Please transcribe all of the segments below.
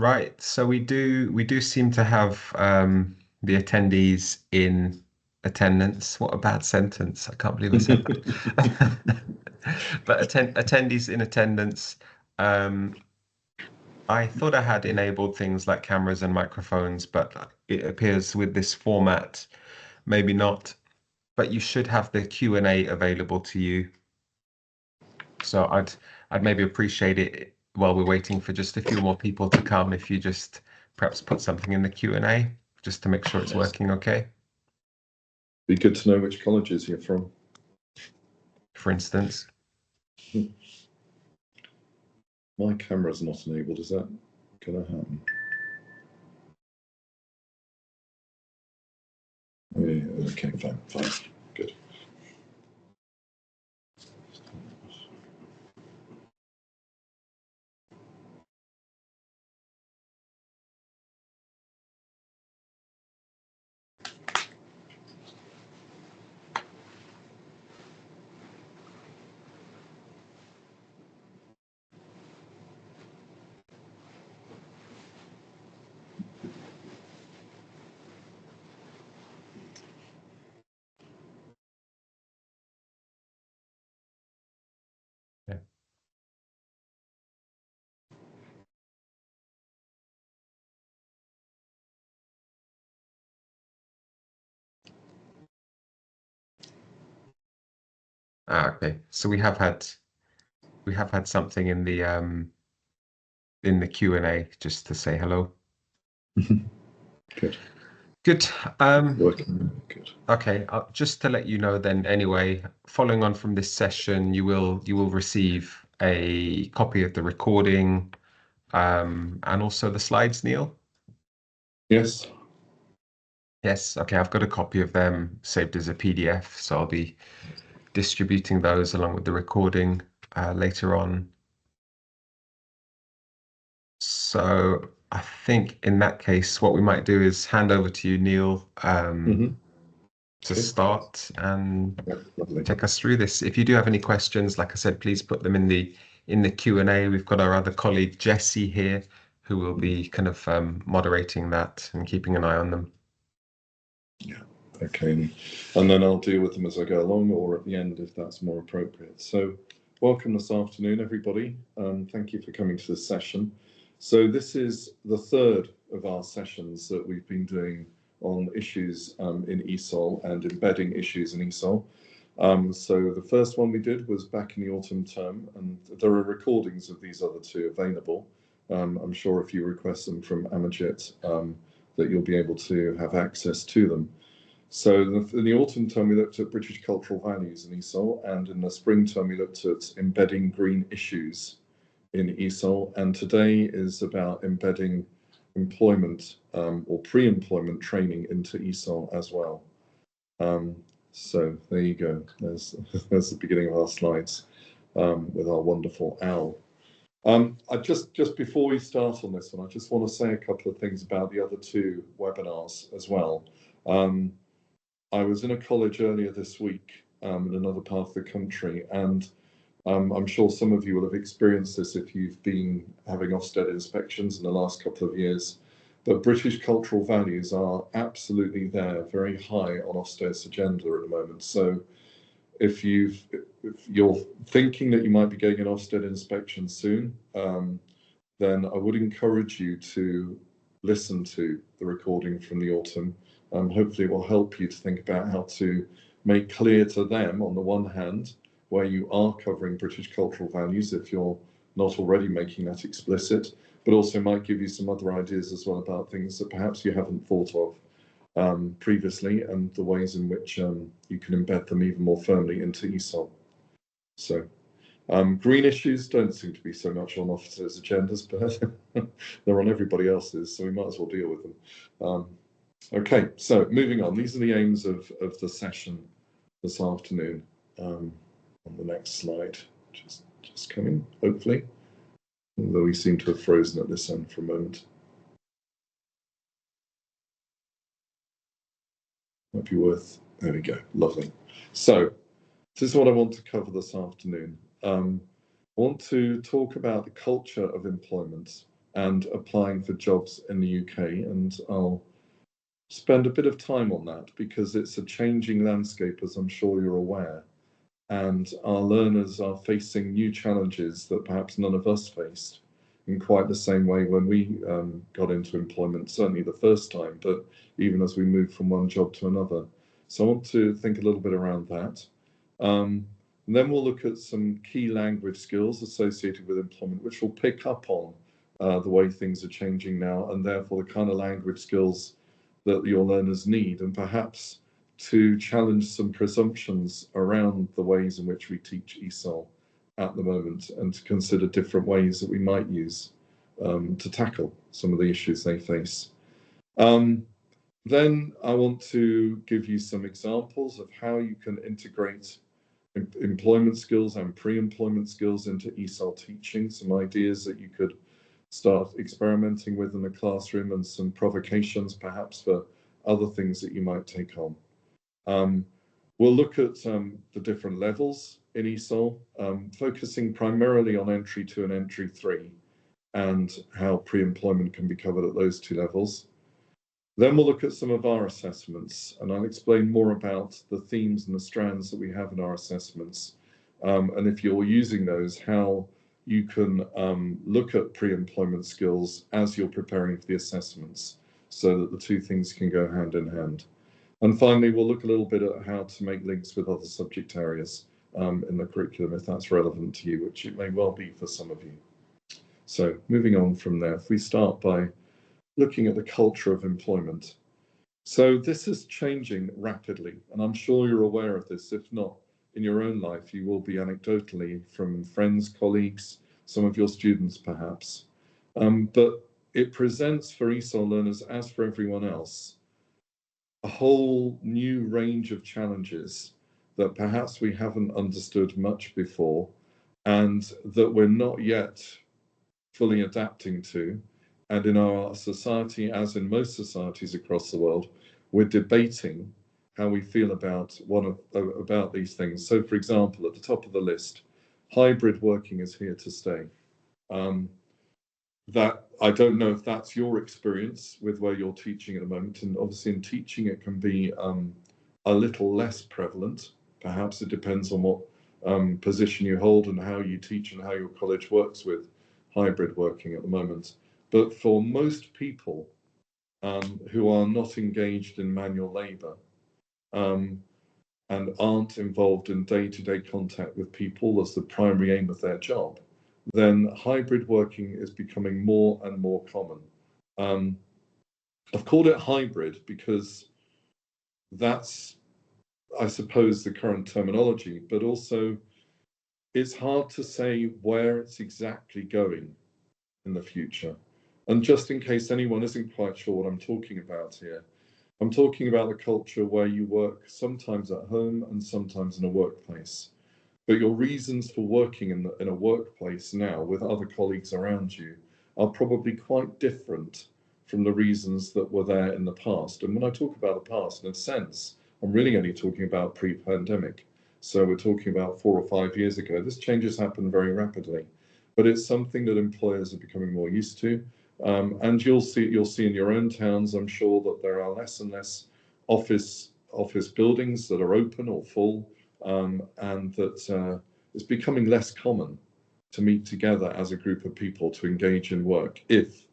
Right. So we do seem to have the attendees in attendance. What a bad sentence. I can't believe I said that. But attendees in attendance. Um, I thought I had enabled things like cameras and microphones, but it appears with this format, maybe not. But you should have the Q&A available to you. So I'd maybe appreciate it while we're waiting for just a few more people to come, if you just perhaps put something in the Q&A just to make sure it's working okay. Be good to know which colleges you're from. For instance. My camera's not enabled. Is that going to happen? Yeah, okay, fine, good. Yeah. Okay. So we have had something in the Q&A just to say hello. Good. Good. Working good. Okay, just to let you know then anyway, following on from this session, you will receive a copy of the recording and also the slides, Neil. Yes. Yes, okay, I've got a copy of them saved as a PDF, so I'll be distributing those along with the recording later on. So I think in that case, what we might do is hand over to you, Neil, to start and take us through this. If you do have any questions, like I said, please put them in the Q&A. We've got our other colleague Jesse here, who will be kind of moderating that and keeping an eye on them. Yeah. Okay. And then I'll deal with them as I go along, or at the end if that's more appropriate. So, welcome this afternoon, everybody. Thank you for coming to this session. So this is the third of our sessions that we've been doing on issues in ESOL and embedding issues in ESOL. So the first one we did was back in the autumn term, and there are recordings of these other two available. I'm sure if you request them from Amajit, that you'll be able to have access to them. So in the autumn term, we looked at British cultural values in ESOL, and in the spring term, we looked at embedding green issues in ESOL, and today is about embedding employment or pre-employment training into ESOL as well. So there you go. There's the beginning of our slides with our wonderful owl. I just before we start on this one, I just want to say a couple of things about the other two webinars as well. I was in a college earlier this week in another part of the country, and I'm sure some of you will have experienced this if you've been having Ofsted inspections in the last couple of years. But British cultural values are absolutely there, very high on Ofsted's agenda at the moment. So if you're thinking that you might be getting an Ofsted inspection soon, then I would encourage you to listen to the recording from the autumn. Hopefully it will help you to think about how to make clear to them, on the one hand, where you are covering British cultural values, if you're not already making that explicit, but also might give you some other ideas as well about things that perhaps you haven't thought of previously, and the ways in which you can embed them even more firmly into ESOL. So green issues don't seem to be so much on officers' agendas, but they're on everybody else's, so we might as well deal with them. Okay, so moving on. These are the aims of the session this afternoon. On the next slide, just coming, hopefully, although we seem to have frozen at this end for a moment. Might be worth, there we go, lovely. So this is what I want to cover this afternoon. I want to talk about the culture of employment and applying for jobs in the UK. And I'll spend a bit of time on that because it's a changing landscape, as I'm sure you're aware. And our learners are facing new challenges that perhaps none of us faced in quite the same way when we got into employment, certainly the first time, but even as we moved from one job to another. So I want to think a little bit around that. And then we'll look at some key language skills associated with employment, which will pick up on the way things are changing now, and therefore the kind of language skills that your learners need, and perhaps to challenge some presumptions around the ways in which we teach ESOL at the moment, and to consider different ways that we might use to tackle some of the issues they face. Then I want to give you some examples of how you can integrate employment skills and pre-employment skills into ESOL teaching, some ideas that you could start experimenting with in the classroom, and some provocations perhaps for other things that you might take on. We'll look at the different levels in ESOL, focusing primarily on entry 2 and entry 3, and how pre-employment can be covered at those 2 levels. Then we'll look at some of our assessments, and I'll explain more about the themes and the strands that we have in our assessments. And if you're using those, how you can look at pre-employment skills as you're preparing for the assessments, so that the 2 things can go hand in hand. And finally, we'll look a little bit at how to make links with other subject areas in the curriculum, if that's relevant to you, which it may well be for some of you. So moving on from there, if we start by looking at the culture of employment. So this is changing rapidly, and I'm sure you're aware of this. If not, in your own life, you will be anecdotally from friends, colleagues, some of your students perhaps. But it presents for ESOL learners, as for everyone else, a whole new range of challenges that perhaps we haven't understood much before, and that we're not yet fully adapting to. And in our society, as in most societies across the world, we're debating how we feel about these things. So, for example, at the top of the list, hybrid working is here to stay. That I don't know if that's your experience with where you're teaching at the moment, and obviously in teaching it can be a little less prevalent. Perhaps it depends on what position you hold and how you teach and how your college works with hybrid working at the moment. But for most people who are not engaged in manual labour and aren't involved in day-to-day contact with people as the primary aim of their job, then hybrid working is becoming more and more common. I've called it hybrid because that's, I suppose, the current terminology, but also it's hard to say where it's exactly going in the future. And just in case anyone isn't quite sure what I'm talking about here, I'm talking about the culture where you work sometimes at home and sometimes in a workplace. But your reasons for working in a workplace now with other colleagues around you are probably quite different from the reasons that were there in the past. And when I talk about the past, in a sense, I'm really only talking about pre-pandemic. So we're talking about 4 or 5 years ago. This change has happened very rapidly, but it's something that employers are becoming more used to. And you'll see in your own towns, I'm sure, that there are less and less office buildings that are open or full, and that it's becoming less common to meet together as a group of people to engage in work if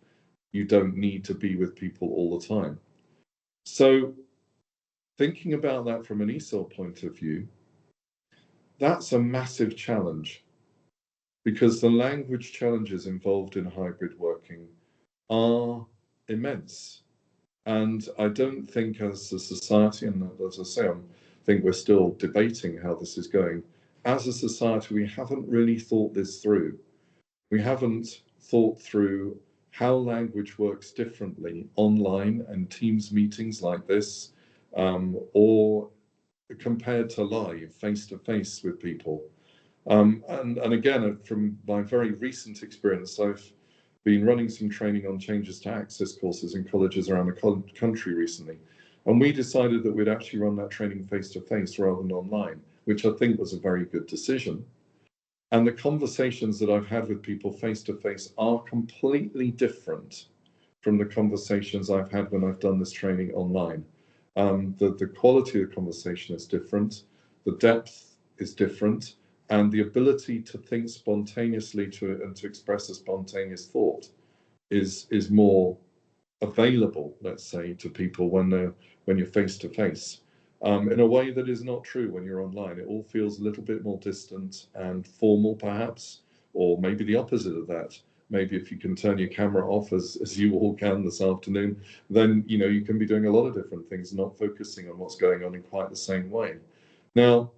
you don't need to be with people all the time. So thinking about that from an ESOL point of view, that's a massive challenge, because the language challenges involved in hybrid working are immense. And I don't think as a society, and as I say, I think we're still debating how this is going, as a society, we haven't really thought this through. We haven't thought through how language works differently online and Teams meetings like this, or compared to live, face-to-face with people. And again, from my very recent experience, I've been running some training on changes to access courses in colleges around the country recently. And we decided that we'd actually run that training face-to-face rather than online, which I think was a very good decision. And the conversations that I've had with people face to face are completely different from the conversations I've had when I've done this training online. The quality of the conversation is different, the depth is different, and the ability to think spontaneously and to express a spontaneous thought is more available, let's say, to people when you're face to face, in a way that is not true when you're online. It all feels a little bit more distant and formal, perhaps, or maybe the opposite of that. Maybe if you can turn your camera off, as you all can this afternoon, then you can be doing a lot of different things, not focusing on what's going on in quite the same way. Now,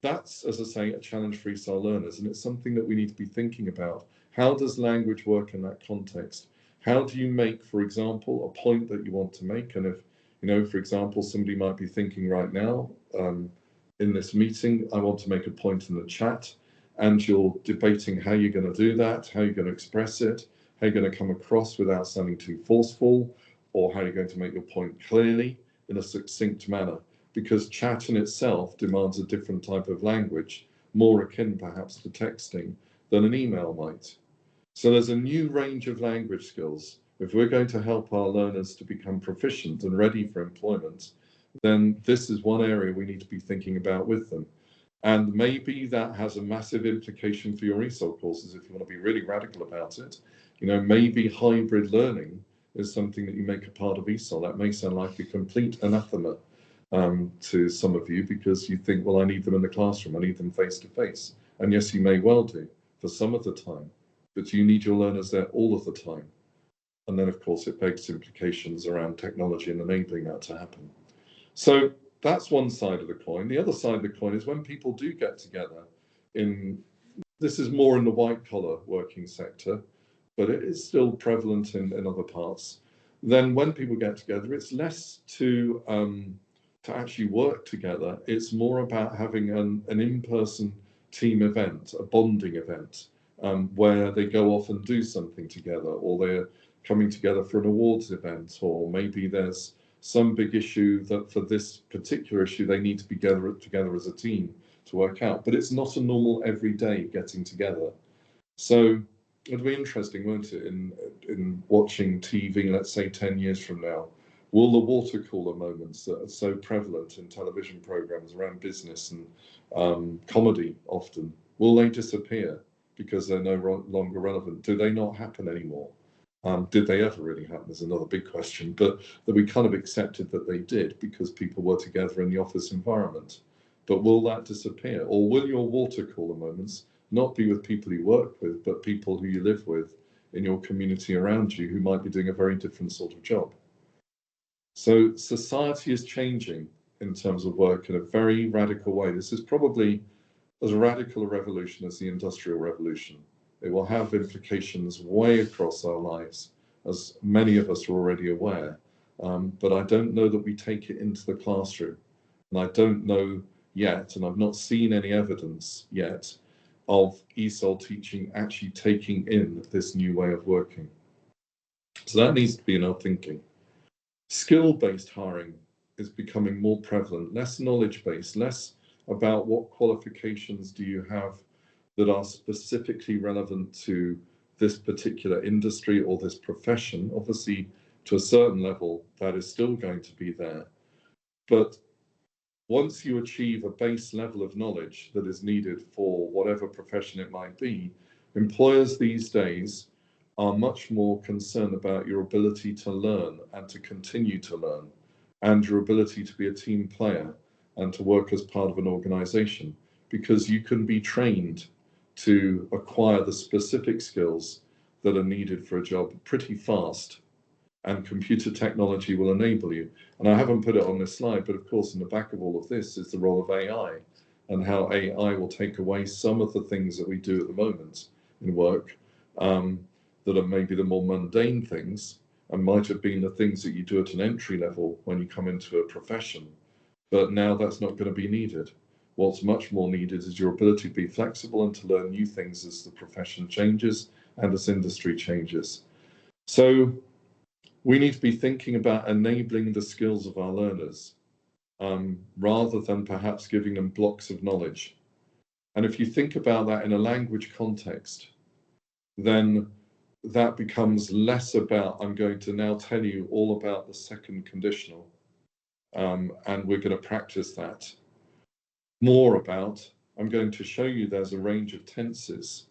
that's, as I say, a challenge for ESOL learners, and it's something that we need to be thinking about. How does language work in that context? How do you make, for example, a point that you want to make? And if, for example, somebody might be thinking right now, in this meeting, I want to make a point in the chat, and you're debating how you're going to do that, how you're going to express it, how you're going to come across without sounding too forceful, or how you're going to make your point clearly in a succinct manner, because chat in itself demands a different type of language, more akin perhaps to texting than an email might. So there's a new range of language skills. If we're going to help our learners to become proficient and ready for employment, then this is one area we need to be thinking about with them. And maybe that has a massive implication for your ESOL courses if you want to be really radical about it. Maybe hybrid learning is something that you make a part of ESOL. That may sound like a complete anathema to some of you, because you think, well, I need them in the classroom, I need them face to face. And yes, you may well do for some of the time, but you need your learners there all of the time. And then, of course, it begs implications around technology and enabling that to happen. So that's one side of the coin. The other side of the coin is when people do get together this is more in the white collar working sector, but it is still prevalent in other parts. Then when people get together, it's less to actually work together. It's more about having an in-person team event, a bonding event, where they go off and do something together, or they're coming together for an awards event, or maybe there's some big issue that for this particular issue they need to be together as a team to work out. But it's not a normal everyday getting together. So it'll be interesting, won't it, in watching TV, let's say 10 years from now, will the water cooler moments that are so prevalent in television programs around business and comedy often, will they disappear because they're no longer relevant? Do they not happen anymore? Did they ever really happen is another big question, but that we kind of accepted that they did because people were together in the office environment. But will that disappear? Or will your water cooler moments not be with people you work with, but people who you live with in your community around you who might be doing a very different sort of job? So society is changing in terms of work in a very radical way. This is probably as radical a revolution as the Industrial Revolution. It will have implications way across our lives, as many of us are already aware. But I don't know that we take it into the classroom. And I don't know yet, and I've not seen any evidence yet, of ESOL teaching actually taking in this new way of working. So that needs to be in our thinking. Skill-based hiring is becoming more prevalent, less knowledge-based, less about what qualifications do you have that are specifically relevant to this particular industry or this profession. Obviously, to a certain level, that is still going to be there. But once you achieve a base level of knowledge that is needed for whatever profession it might be, employers these days are much more concerned about your ability to learn and to continue to learn, and your ability to be a team player and to work as part of an organization, because you can be trained to acquire the specific skills that are needed for a job pretty fast, and computer technology will enable you. And I haven't put it on this slide, but of course in the back of all of this is the role of AI, and how AI will take away some of the things that we do at the moment in work, that are maybe the more mundane things, and might have been the things that you do at an entry level when you come into a profession. But now that's not going to be needed. What's much more needed is your ability to be flexible and to learn new things as the profession changes and as industry changes. So we need to be thinking about enabling the skills of our learners, rather than perhaps giving them blocks of knowledge. And if you think about that in a language context, then that becomes less about, I'm going to now tell you all about the second conditional, and we're going to practice that. More about, I'm going to show you there's a range of tenses,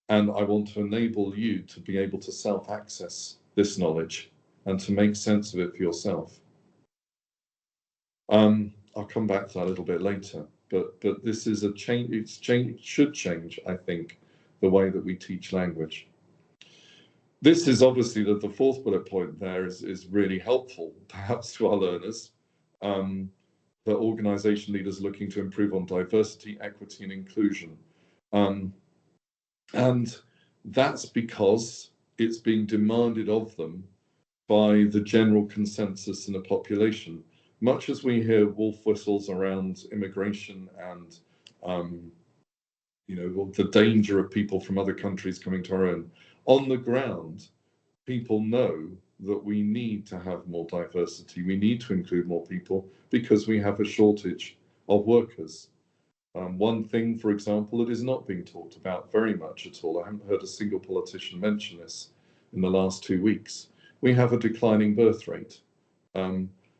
and I want to enable you to be able to self-access this knowledge and to make sense of it for yourself. I'll come back to that a little bit later, but this is a change. It should change, I think, the way that we teach language. This is obviously the fourth bullet point there is really helpful, perhaps, to our learners. The organisation leaders looking to improve on diversity, equity, and inclusion. And that's because it's being demanded of them by the general consensus in the population. Much as we hear wolf whistles around immigration and the danger of people from other countries coming to our own, on the ground, people know that we need to have more diversity. We need to include more people because we have a shortage of workers. One thing, for example, that is not being talked about very much at all, I haven't heard a single politician mention this in the last 2 weeks. We have a declining birth rate.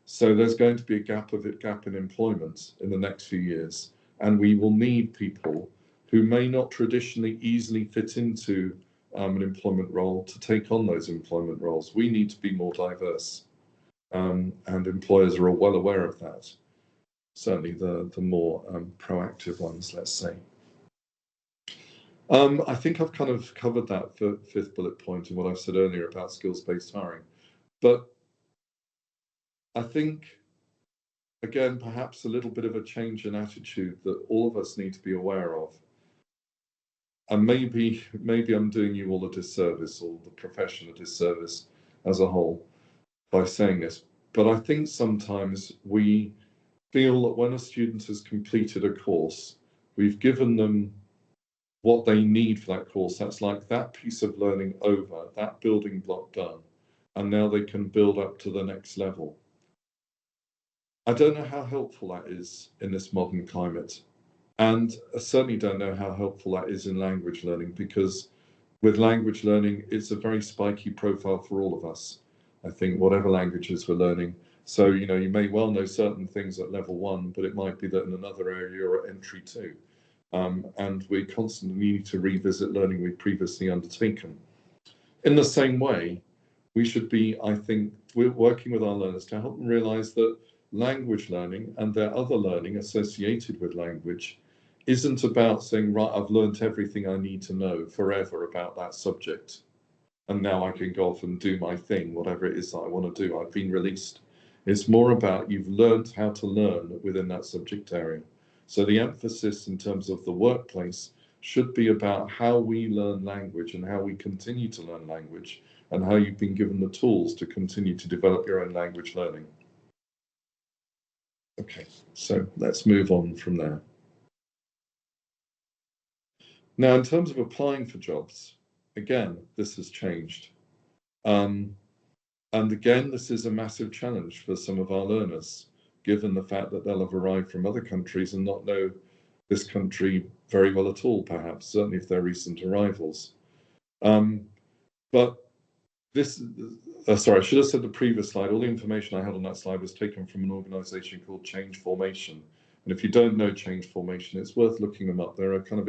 So there's going to be a gap in employment in the next few years, and we will need people who may not traditionally easily fit into an employment role to take on those employment roles. We need to be more diverse, and employers are well aware of that. Certainly the more proactive ones, let's say. I think I've kind of covered that fifth bullet point in what I've said earlier about skills-based hiring. But I think, again, perhaps a little bit of a change in attitude that all of us need to be aware of. And maybe I'm doing you all a disservice, or the profession a disservice as a whole, by saying this. But I think sometimes we feel that when a student has completed a course, we've given them what they need for that course. That's like that piece of learning over, that building block done, and now they can build up to the next level. I don't know how helpful that is in this modern climate. And I certainly don't know how helpful that is in language learning, because with language learning, it's a very spiky profile for all of us. I think whatever languages we're learning. So, you may well know certain things at level 1, but it might be that in another area you're at entry 2. And we constantly need to revisit learning we've previously undertaken. In the same way, we should be, I think, we're working with our learners to help them realize that language learning and their other learning associated with language isn't about saying, right, I've learned everything I need to know forever about that subject, and now I can go off and do my thing, whatever it is that I want to do. I've been released. It's more about you've learned how to learn within that subject area. So the emphasis in terms of the workplace should be about how we learn language and how we continue to learn language, and how you've been given the tools to continue to develop your own language learning. Okay, so let's move on from there. Now, in terms of applying for jobs, again, this has changed. And again, this is a massive challenge for some of our learners, given the fact that they'll have arrived from other countries and not know this country very well at all, perhaps, certainly if they're recent arrivals. But this, sorry, I should have said the previous slide, all the information I had on that slide was taken from an organization called Change Formation. And if you don't know Change Formation, it's worth looking them up. They're a kind of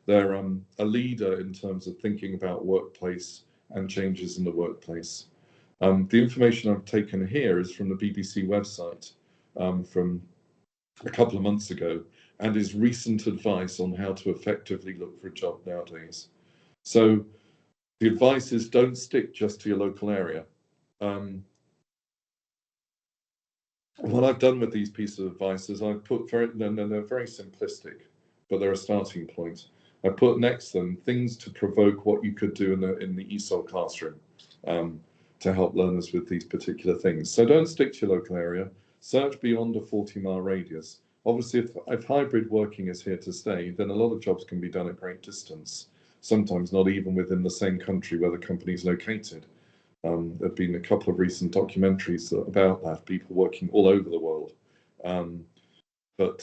they're a leader in terms of thinking about workplace and changes in the workplace. The information I've taken here is from the BBC website from a couple of months ago, and is recent advice on how to effectively look for a job nowadays. So the advice is, don't stick just to your local area. What I've done with these pieces of advice is I've put they're very simplistic, but they're a starting point. I put next to them things to provoke what you could do in the ESOL classroom to help learners with these particular things. So don't stick to your local area. Search beyond a 40-mile radius. Obviously, if hybrid working is here to stay, then a lot of jobs can be done at great distance, sometimes not even within the same country where the company is located. There have been a couple of recent documentaries about that, people working all over the world. but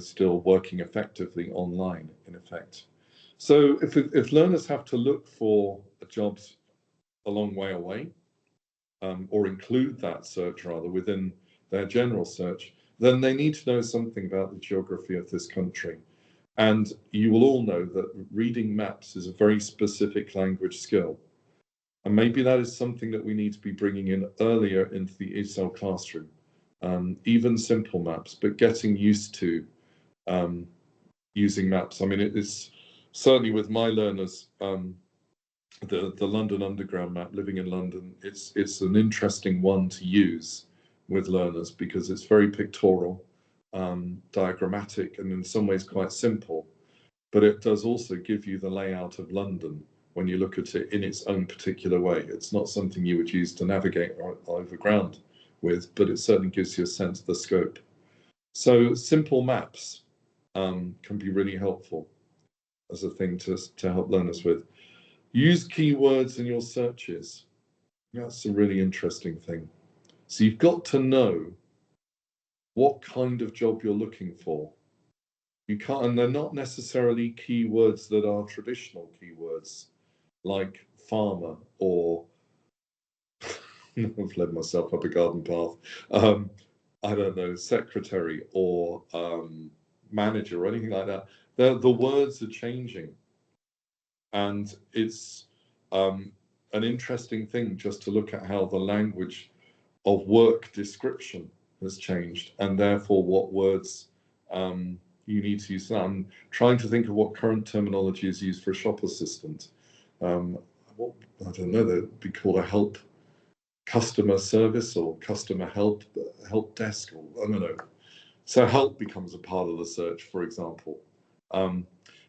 still working effectively online in effect. So if learners have to look for jobs a long way away, or include that search rather within their general search, then they need to know something about the geography of this country. And you will all know that reading maps is a very specific language skill. And maybe that is something that we need to be bringing in earlier into the ESOL classroom. Even simple maps, but getting used to using maps. I mean, it is certainly with my learners, the London Underground map, living in London, it's an interesting one to use with learners because it's very pictorial, diagrammatic, and in some ways quite simple. But it does also give you the layout of London when you look at it in its own particular way. It's not something you would use to navigate over ground with, but it certainly gives you a sense of the scope. So simple maps can be really helpful as a thing to help learners with. Use keywords in your searches. That's a really interesting thing. So you've got to know what kind of job you're looking for. You can't, and they're not necessarily keywords that are traditional keywords like farmer or I've led myself up a garden path. I don't know, secretary or manager or anything like that. The words are changing, and it's an interesting thing just to look at how the language of work description has changed, and therefore what words you need to use. I'm trying to think of what current terminology is used for a shop assistant. I don't know, that'd be called a help customer service or customer help desk, or I don't know. So help becomes a part of the search, for example.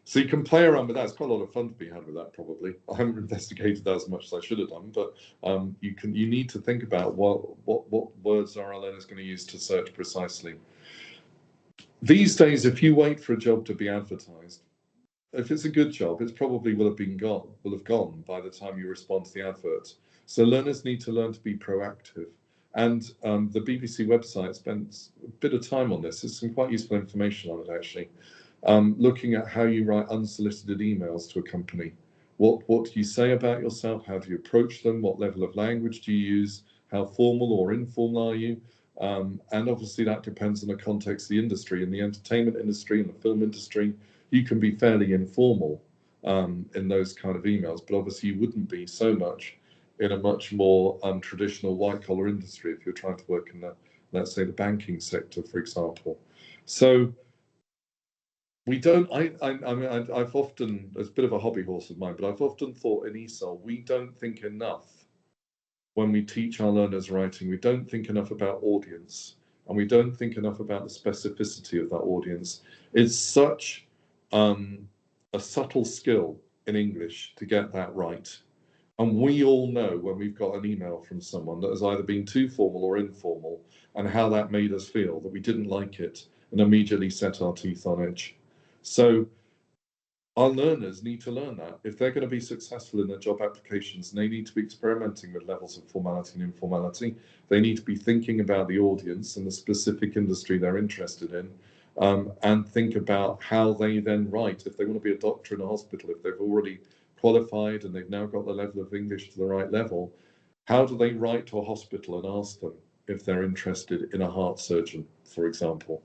So you can play around with that. It's quite a lot of fun to be had with that, probably. I haven't investigated that as much as I should have done, but you need to think about what words are our learners going to use to search precisely. These days, if you wait for a job to be advertised, if it's a good job, it probably will have gone by the time you respond to the advert. So learners need to learn to be proactive. And the BBC website spent a bit of time on this. There's some quite useful information on it, actually. Looking at how you write unsolicited emails to a company. What do you say about yourself? How do you approach them? What level of language do you use? How formal or informal are you? And obviously that depends on the context of the industry. In the entertainment industry and the film industry, you can be fairly informal in those kind of emails, but obviously you wouldn't be so much in a much more traditional white-collar industry if you're trying to work in the, let's say, the banking sector, for example. So we don't, I mean, I've often, it's a bit of a hobby horse of mine, but I've often thought in ESOL, we don't think enough when we teach our learners writing. We don't think enough about audience, and we don't think enough about the specificity of that audience. It's such a subtle skill in English to get that right. And we all know when we've got an email from someone that has either been too formal or informal, and how that made us feel, that we didn't like it and immediately set our teeth on edge. So our learners need to learn that. If they're going to be successful in their job applications, they need to be experimenting with levels of formality and informality. They need to be thinking about the audience and the specific industry they're interested in, and think about how they then write. If they want to be a doctor in a hospital, if they've already qualified and they've now got the level of English to the right level, how do they write to a hospital and ask them if they're interested in a heart surgeon, for example?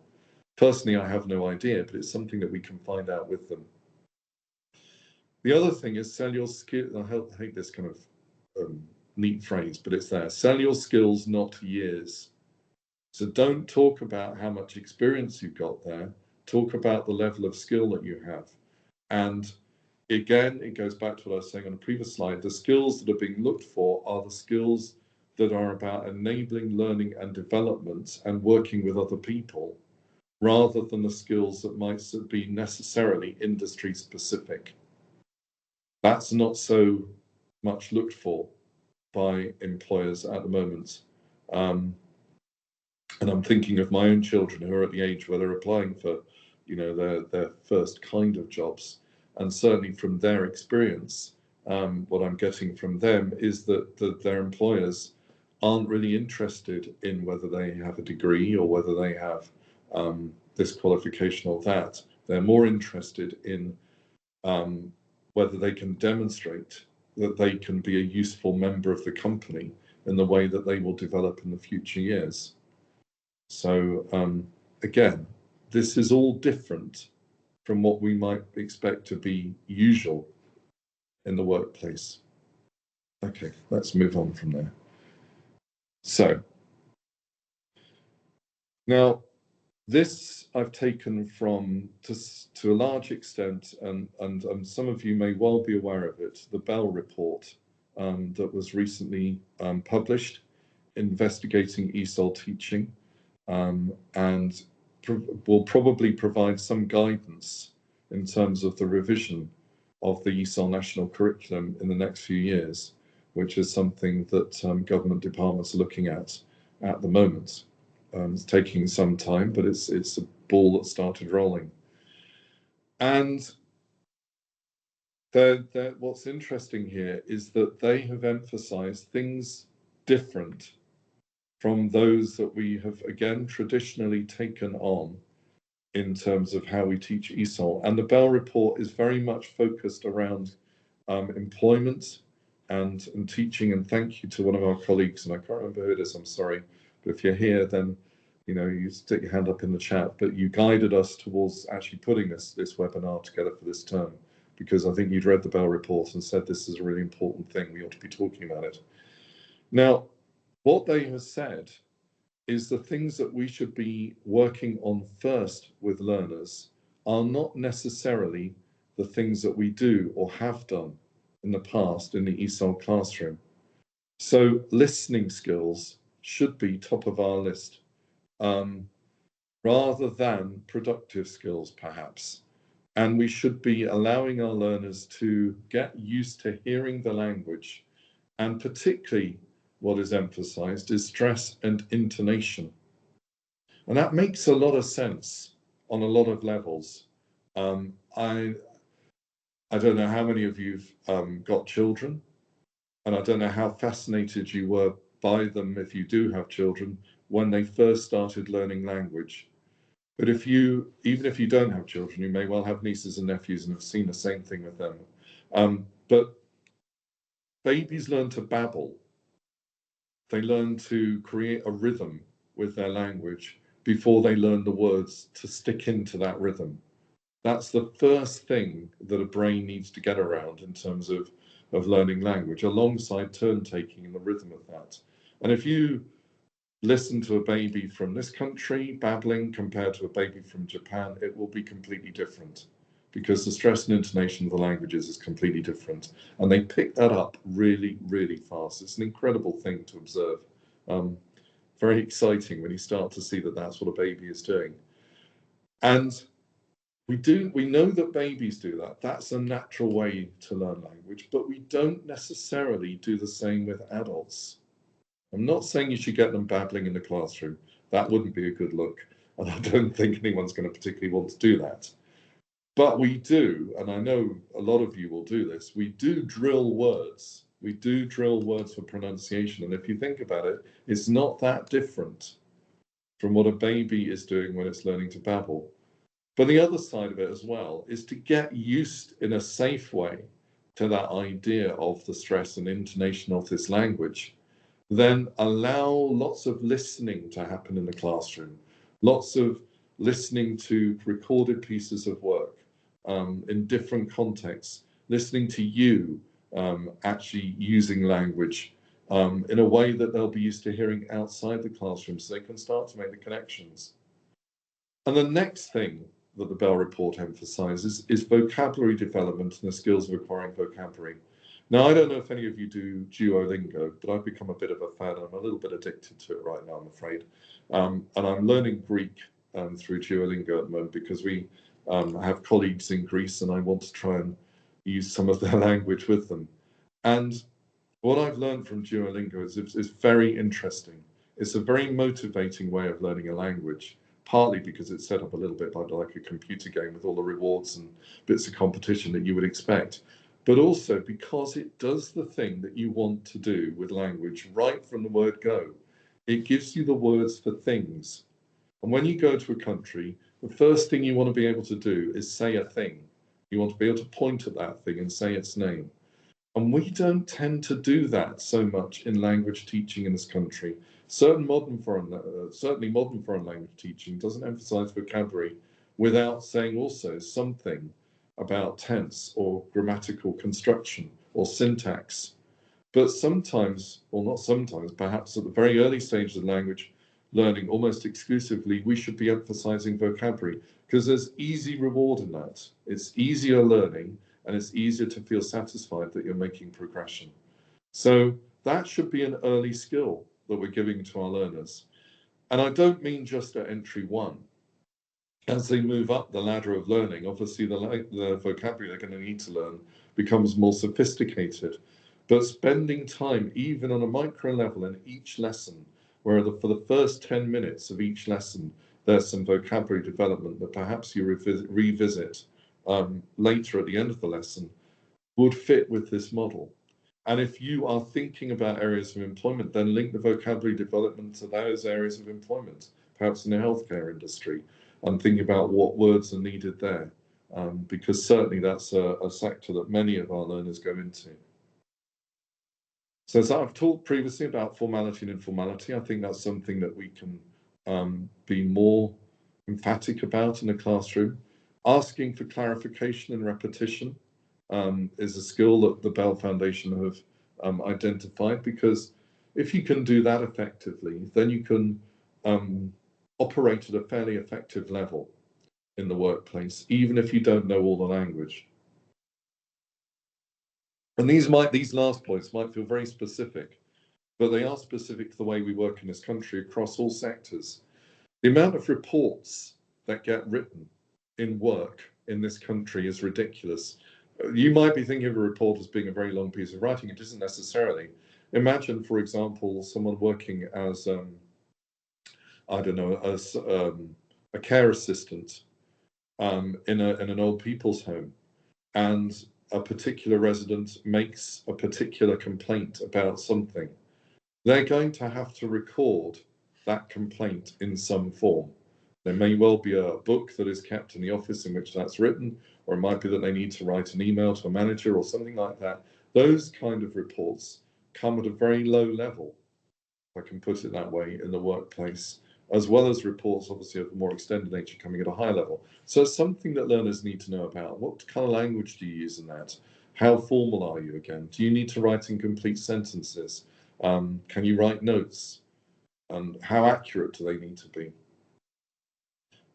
Personally, I have no idea, but it's something that we can find out with them. The other thing is sell your skill. I hate this kind of neat phrase, but it's there. Sell your skills, not years. So don't talk about how much experience you've got there. Talk about the level of skill that you have. And again, it goes back to what I was saying on a previous slide. The skills that are being looked for are the skills that are about enabling learning and development and working with other people, rather than the skills that might be necessarily industry specific. That's not so much looked for by employers at the moment. And I'm thinking of my own children who are at the age where they're applying for, their first kind of jobs. And certainly from their experience, what I'm getting from them is that their employers aren't really interested in whether they have a degree or whether they have this qualification or that. They're more interested in whether they can demonstrate that they can be a useful member of the company in the way that they will develop in the future years. So again, this is all different from what we might expect to be usual in the workplace. Okay, let's move on from there. So now this I've taken from, to a large extent, and some of you may well be aware of it, the Bell report that was recently published, investigating ESOL teaching, and will probably provide some guidance in terms of the revision of the ESOL national curriculum in the next few years, which is something that government departments are looking at the moment. It's taking some time, but it's a ball that started rolling. And what's interesting here is that they have emphasized things different from those that we have, again, traditionally taken on in terms of how we teach ESOL. And the Bell report is very much focused around employment and teaching. And thank you to one of our colleagues, and I can't remember who it is, I'm sorry, but if you're here, then you stick your hand up in the chat, but you guided us towards actually putting this webinar together for this term, because I think you'd read the Bell report and said this is a really important thing, we ought to be talking about it. Now, what they have said is the things that we should be working on first with learners are not necessarily the things that we do or have done in the past in the ESOL classroom. So listening skills should be top of our list, rather than productive skills, perhaps. And we should be allowing our learners to get used to hearing the language, and particularly what is emphasized is stress and intonation. And that makes a lot of sense on a lot of levels. I don't know how many of you've got children, and I don't know how fascinated you were by them, if you do have children, when they first started learning language. But even if you don't have children, you may well have nieces and nephews and have seen the same thing with them. But babies learn to babble. They learn to create a rhythm with their language before they learn the words to stick into that rhythm. That's the first thing that a brain needs to get around in terms of learning language, alongside turn taking and the rhythm of that. And if you listen to a baby from this country babbling compared to a baby from Japan, it will be completely different, because the stress and intonation of the languages is completely different. And they pick that up really, really fast. It's an incredible thing to observe. Very exciting when you start to see that that's what a baby is doing. And we know that babies do that. That's a natural way to learn language, but we don't necessarily do the same with adults. I'm not saying you should get them babbling in the classroom. That wouldn't be a good look. And I don't think anyone's going to particularly want to do that. But we do, and I know a lot of you will do this, we do drill words. We do drill words for pronunciation. And if you think about it, it's not that different from what a baby is doing when it's learning to babble. But the other side of it as well is to get used in a safe way to that idea of the stress and intonation of this language. Then allow lots of listening to happen in the classroom, lots of listening to recorded pieces of work in different contexts, listening to you actually using language in a way that they'll be used to hearing outside the classroom, so they can start to make the connections. And the next thing that the Bell report emphasizes is vocabulary development and the skills of acquiring vocabulary. Now, I don't know if any of you do Duolingo, but I've become a bit of a fan. I'm a little bit addicted to it right now, I'm afraid. And I'm learning Greek through Duolingo at the moment, because we have colleagues in Greece and I want to try and use some of their language with them. And what I've learned from Duolingo is very interesting. It's a very motivating way of learning a language, partly because it's set up a little bit like a computer game with all the rewards and bits of competition that you would expect, but also because it does the thing that you want to do with language right from the word go. It gives you the words for things. And when you go to a country, the first thing you want to be able to do is say a thing. You want to be able to point at that thing and say its name. And we don't tend to do that so much in language teaching in this country. Certainly modern foreign language teaching doesn't emphasize vocabulary without saying also something about tense or grammatical construction or syntax. But sometimes, or not sometimes, perhaps at the very early stages of language learning, almost exclusively, we should be emphasizing vocabulary because there's easy reward in that. It's easier learning and it's easier to feel satisfied that you're making progression. So that should be an early skill that we're giving to our learners. And I don't mean just at entry one. As they move up the ladder of learning, obviously the vocabulary they're going to need to learn becomes more sophisticated. But spending time, even on a micro level in each lesson, where for the first 10 minutes of each lesson, there's some vocabulary development that perhaps you revisit later at the end of the lesson, would fit with this model. And if you are thinking about areas of employment, then link the vocabulary development to those areas of employment, perhaps in the healthcare industry, and thinking about what words are needed there, because certainly that's a sector that many of our learners go into. So as I've talked previously about formality and informality, I think that's something that we can be more emphatic about in the classroom. Asking for clarification and repetition is a skill that the Bell Foundation have identified, because if you can do that effectively, then you can operate at a fairly effective level in the workplace, even if you don't know all the language. And these last points might feel very specific, but they are specific to the way we work in this country across all sectors. The amount of reports that get written in work in this country is ridiculous. You might be thinking of a report as being a very long piece of writing. It isn't necessarily. Imagine, for example, someone working as, I don't know, as a care assistant in an old people's home, and a particular resident makes a particular complaint about something. They're going to have to record that complaint in some form. There may well be a book that is kept in the office in which that's written, or it might be that they need to write an email to a manager or something like that. Those kind of reports come at a very low level, if I can put it that way, in the workplace, as well as reports, obviously, of a more extended nature coming at a high level. So it's something that learners need to know about. What kind of language do you use in that? How formal are you again? Do you need to write incomplete sentences? Can you write notes? And how accurate do they need to be?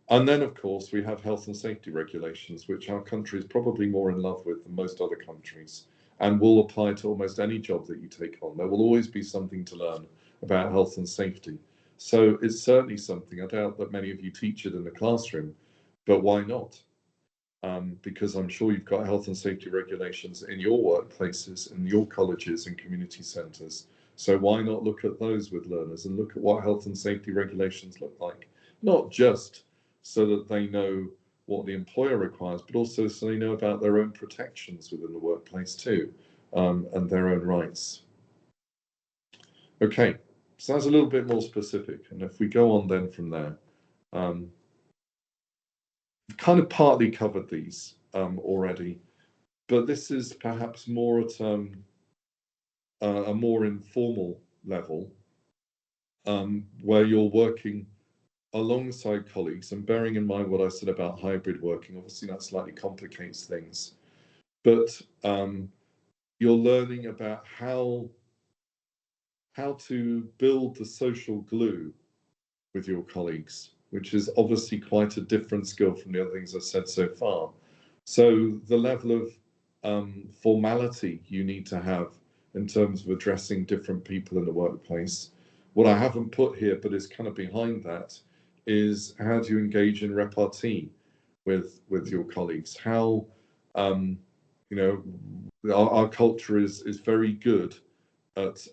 And then, of course, we have health and safety regulations, which our country is probably more in love with than most other countries, and will apply to almost any job that you take on. There will always be something to learn about health and safety. So it's certainly something, I doubt that many of you teach it in the classroom, but why not? Because I'm sure you've got health and safety regulations in your workplaces, in your colleges and community centres. So why not look at those with learners and look at what health and safety regulations look like? Not just so that they know what the employer requires, but also so they know about their own protections within the workplace too, and their own rights. Okay, so that's a little bit more specific. And if we go on then from there, we've kind of partly covered these already, but this is perhaps more at a more informal level, where you're working alongside colleagues, and bearing in mind what I said about hybrid working, obviously that slightly complicates things, but you're learning about how to build the social glue with your colleagues, which is obviously quite a different skill from the other things I've said so far. So the level of formality you need to have in terms of addressing different people in the workplace. What I haven't put here, but is kind of behind that, is how do you engage in repartee with your colleagues? How our culture is very good at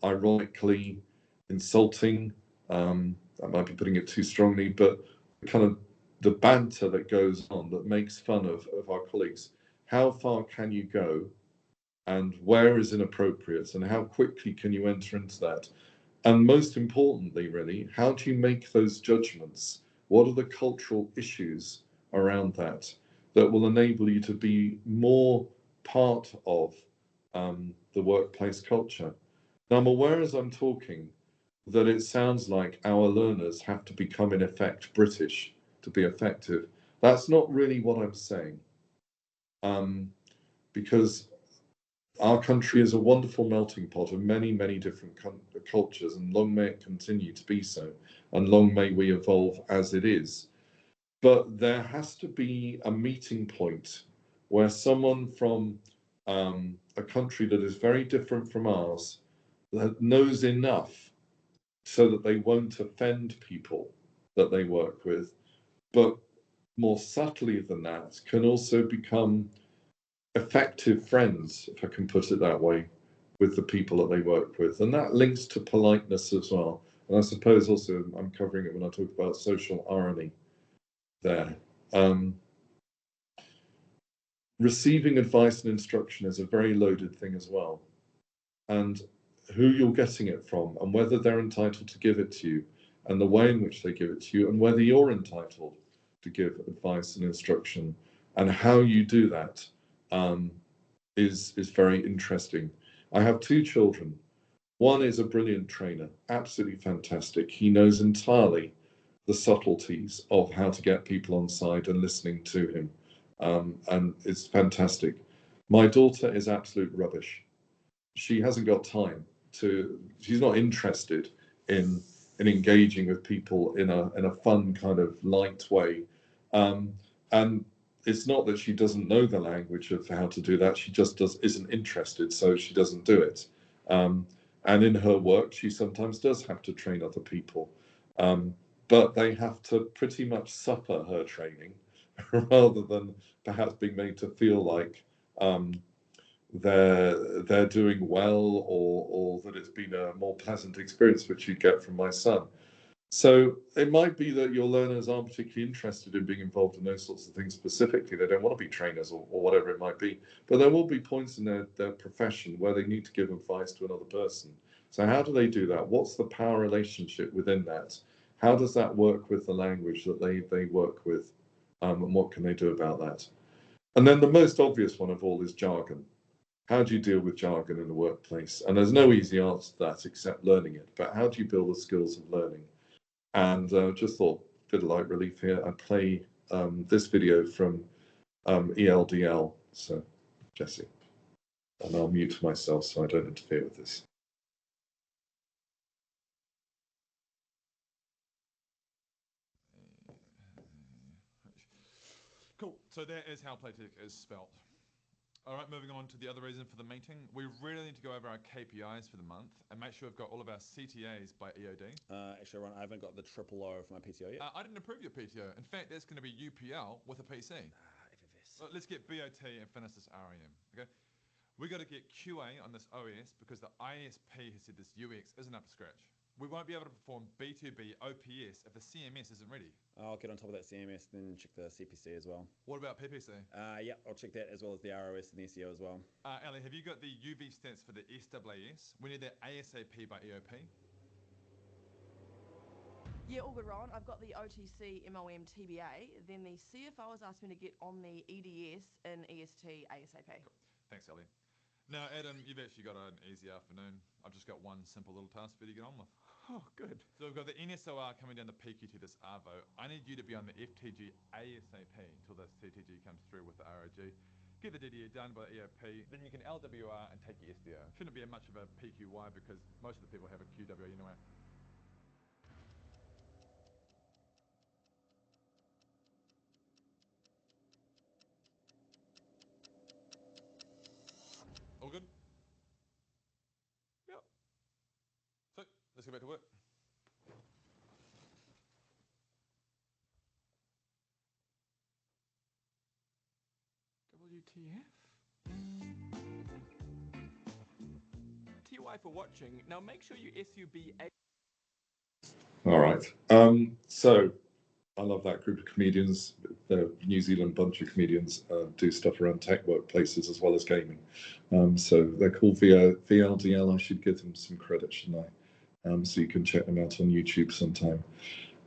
ironically insulting. I might be putting it too strongly, but kind of the banter that goes on that makes fun of our colleagues. How far can you go, and where is inappropriate, and how quickly can you enter into that? And most importantly, really, how do you make those judgments? What are the cultural issues around that that will enable you to be more part of the workplace culture? Now, I'm aware as I'm talking that it sounds like our learners have to become, in effect, British to be effective. That's not really what I'm saying, because our country is a wonderful melting pot of many, many different cultures, and long may it continue to be so, and long may we evolve as it is. But there has to be a meeting point where someone from a country that is very different from ours, that knows enough so that they won't offend people that they work with, but more subtly than that, can also become effective friends, if I can put it that way, with the people that they work with. And that links to politeness as well. And I suppose also I'm covering it when I talk about social irony there. Receiving advice and instruction is a very loaded thing as well. And who you're getting it from, and whether they're entitled to give it to you, and the way in which they give it to you, and whether you're entitled to give advice and instruction, and how you do that, is very interesting. I have two children. One is a brilliant trainer, absolutely fantastic. He knows entirely the subtleties of how to get people on side and listening to him, and it's fantastic. My daughter is absolute rubbish. She hasn't got time to. She's not interested in engaging with people in a fun kind of light way, and it's not that she doesn't know the language of how to do that. She just isn't interested, so she doesn't do it. And in her work, she sometimes does have to train other people, but they have to pretty much suffer her training rather than perhaps being made to feel like they're doing well, or that it's been a more pleasant experience, which you get from my son. So it might be that your learners aren't particularly interested in being involved in those sorts of things specifically. They don't want to be trainers or whatever it might be. But there will be points in their profession where they need to give advice to another person. So how do they do that? What's the power relationship within that? How does that work with the language that they work with? And what can they do about that? And then the most obvious one of all is jargon. How do you deal with jargon in the workplace? And there's no easy answer to that except learning it. But how do you build the skills of learning? And just thought, bit of light relief here. I play this video from ELDL. So, Jesse, and I'll mute myself so I don't interfere with this. Cool. So that is how Playtech is spelt. All right, moving on to the other reason for the meeting. We really need to go over our KPIs for the month and make sure we've got all of our CTAs by EOD. Actually, Ron, I haven't got the triple O for my PTO yet. I didn't approve your PTO. In fact, that's going to be UPL with a PC. FFS. Well, let's get BOT and finish this REM. Okay. We got to get QA on this OS because the ISP has said this UX isn't up to scratch. We won't be able to perform B2B OPS if the CMS isn't ready. I'll get on top of that CMS, then check the CPC as well. What about PPC? Yeah, I'll check that as well as the ROS and the SEO as well. Ali, have you got the UV stats for the SWAS? We need that ASAP by EOP. Yeah, all good, Ron. I've got the OTC MOM TBA. Then the CFO has asked me to get on the EDS and EST ASAP. Cool. Thanks, Ali. Now, Adam, you've actually got an easy afternoon. I've just got one simple little task for you to get on with. Oh, good. So we've got the NSOR coming down the PQT this Arvo. I need you to be on the FTG ASAP until the CTG comes through with the ROG. Get the DDA done by the EOP, then you can LWR and take your SDO. Shouldn't be much of a PQY because most of the people have a QW anyway. All good? Yep. So, let's get back to work. WTF? TY for watching. Now make sure you SUB. All right. So I love that group of comedians. The New Zealand bunch of comedians do stuff around tech workplaces as well as gaming. So they're called VLDL. I should give them some credit, shouldn't I? so you can check them out on YouTube sometime.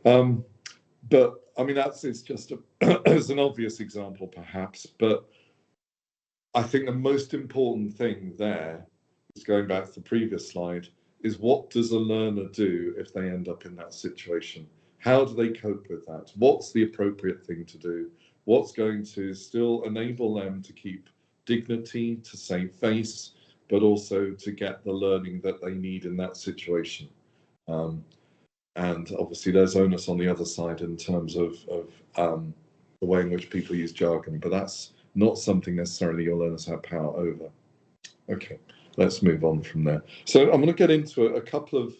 But I mean, it's just as an obvious example, perhaps, but I think the most important thing there is, going back to the previous slide, is what does a learner do if they end up in that situation? How do they cope with that? What's the appropriate thing to do? What's going to still enable them to keep dignity, to save face, but also to get the learning that they need in that situation? And obviously there's onus on the other side in terms of the way in which people use jargon, but that's not something necessarily your learners have power over. Okay, let's move on from there. So I'm going to get into a couple of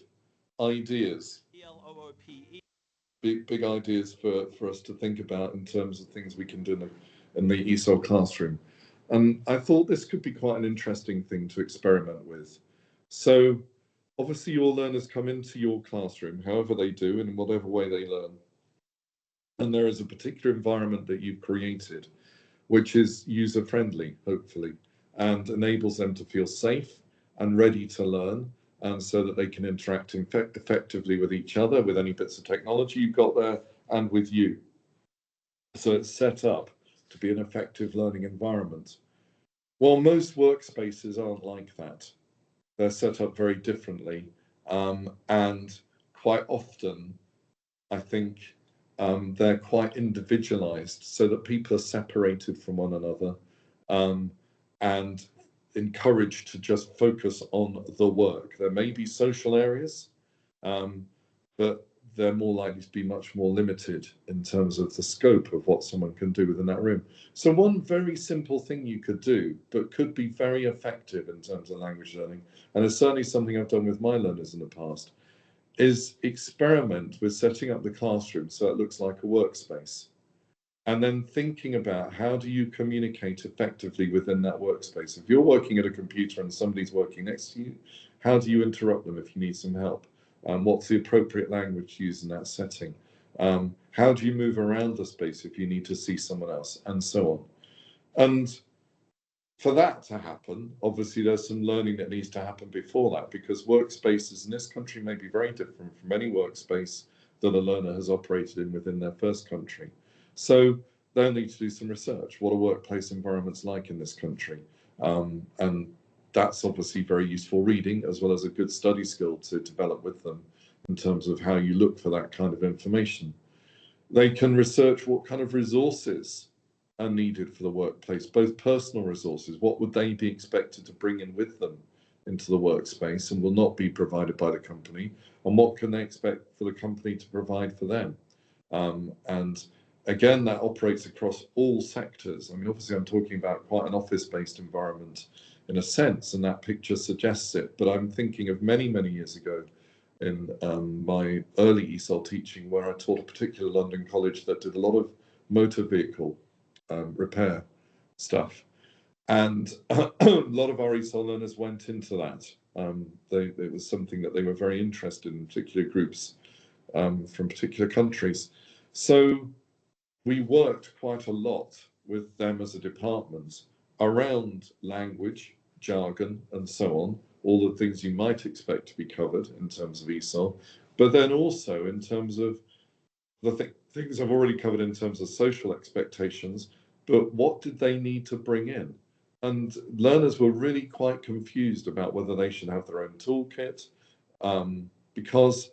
ideas, big ideas for us to think about in terms of things we can do in the ESOL classroom. And I thought this could be quite an interesting thing to experiment with. So obviously your learners come into your classroom, however they do, in whatever way they learn. And there is a particular environment that you've created, which is user-friendly, hopefully, and enables them to feel safe and ready to learn, and so that they can interact effectively with each other, with any bits of technology you've got there, and with you. So it's set up to be an effective learning environment. Well, most workspaces aren't like that. They're set up very differently, and quite often, I think, they're quite individualized, so that people are separated from one another and encouraged to just focus on the work. There may be social areas, but they're more likely to be much more limited in terms of the scope of what someone can do within that room. So one very simple thing you could do, but could be very effective in terms of language learning, and it's certainly something I've done with my learners in the past, is experiment with setting up the classroom so it looks like a workspace. And then thinking about, how do you communicate effectively within that workspace? If you're working at a computer and somebody's working next to you, how do you interrupt them if you need some help? What's the appropriate language to use in that setting? How do you move around the space if you need to see someone else, and so on? And for that to happen, obviously there's some learning that needs to happen before that, because workspaces in this country may be very different from any workspace that a learner has operated in within their first country. So they'll need to do some research. What are workplace environments like in this country? And that's obviously very useful reading, as well as a good study skill to develop with them in terms of how you look for that kind of information. They can research what kind of resources are needed for the workplace, both personal resources, what would they be expected to bring in with them into the workspace and will not be provided by the company, and what can they expect for the company to provide for them. And again, that operates across all sectors. I mean, obviously I'm talking about quite an office-based environment in a sense, and that picture suggests it, but I'm thinking of many, many years ago in my early ESOL teaching, where I taught a particular London college that did a lot of motor vehicle repair stuff, and a lot of our ESOL learners went into that. It was something that they were very interested in, particular groups from particular countries. So we worked quite a lot with them as a department around language, jargon, and so on, all the things you might expect to be covered in terms of ESOL, but then also in terms of the things I've already covered in terms of social expectations, but what did they need to bring in? And learners were really quite confused about whether they should have their own toolkit, because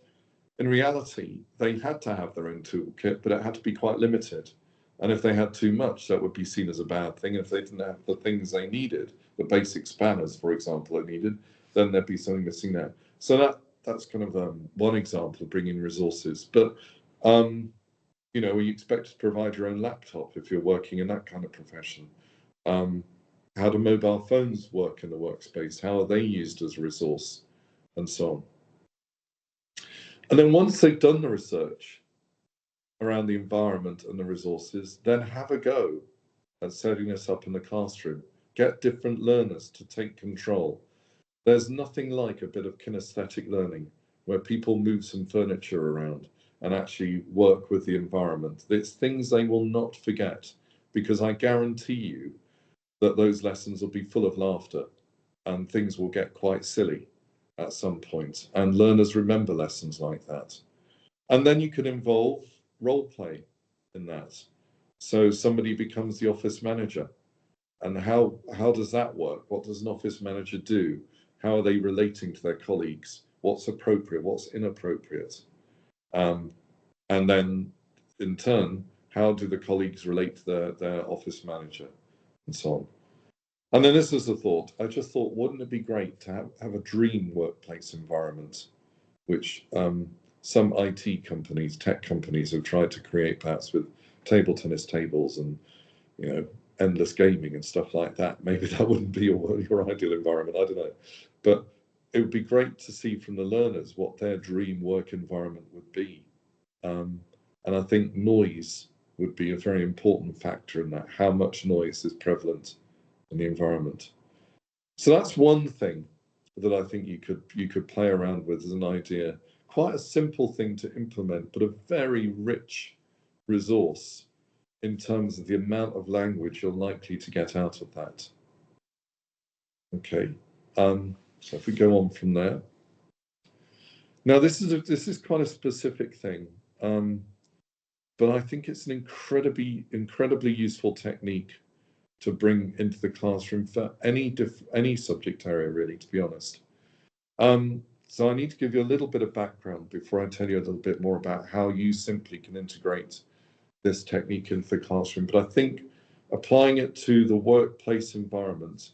in reality, they had to have their own toolkit, but it had to be quite limited. And if they had too much, that would be seen as a bad thing. If they didn't have the things they needed, the basic spanners, for example, they needed, then there'd be something missing there. So that's kind of one example of bringing resources. But you know, are you expected to provide your own laptop if you're working in that kind of profession? How do mobile phones work in the workspace? How are they used as a resource? And so on. And then once they've done the research around the environment and the resources, then have a go at setting this up in the classroom. Get different learners to take control. There's nothing like a bit of kinesthetic learning where people move some furniture around and actually work with the environment. It's things they will not forget, because I guarantee you that those lessons will be full of laughter and things will get quite silly. at some point, and learners remember lessons like that. And then you can involve role play in that. So somebody becomes the office manager. And how does that work? What does an office manager do? How are they relating to their colleagues? What's appropriate? What's inappropriate? And then in turn, how do the colleagues relate to their office manager and so on? And then this is a thought. I just thought, wouldn't it be great to have a dream workplace environment, which some IT companies, tech companies have tried to create, perhaps with table tennis tables and, you know, endless gaming and stuff like that. Maybe that wouldn't be your ideal environment, I don't know. But it would be great to see from the learners what their dream work environment would be. And I think noise would be a very important factor in that, how much noise is prevalent in the environment. So that's one thing that I think you could play around with as an idea. Quite a simple thing to implement, but a very rich resource in terms of the amount of language you're likely to get out of that. Okay, so if we go on from there. Now this is quite a specific thing, but I think it's an incredibly useful technique to bring into the classroom for any subject area, really, to be honest. So I need to give you a little bit of background before I tell you a little bit more about how you simply can integrate this technique into the classroom. But I think applying it to the workplace environment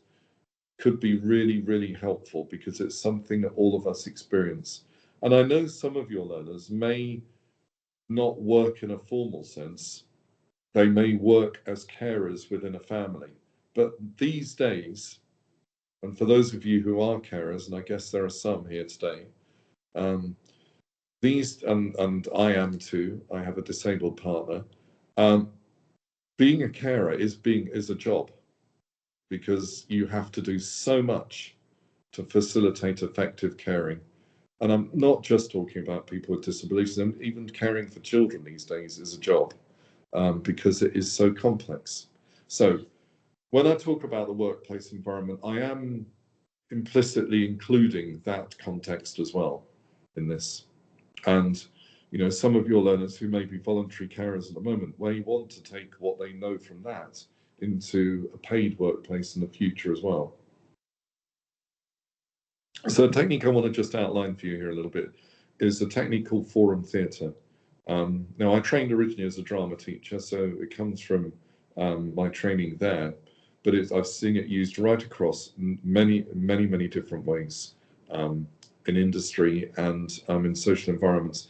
could be really, really helpful because it's something that all of us experience. And I know some of your learners may not work in a formal sense. They may work as carers within a family. But these days, and for those of you who are carers, and I guess there are some here today, and I am too, I have a disabled partner, being a carer is a job, because you have to do so much to facilitate effective caring. And I'm not just talking about people with disabilities, and even caring for children these days is a job, because it is so complex. So when I talk about the workplace environment, I am implicitly including that context as well in this. And you know, some of your learners who may be voluntary carers at the moment may want to take what they know from that into a paid workplace in the future as well. So the technique I want to just outline for you here a little bit is a technique called forum theatre. Now, I trained originally as a drama teacher, so it comes from my training there, but I've seen it used right across many different ways in industry and in social environments.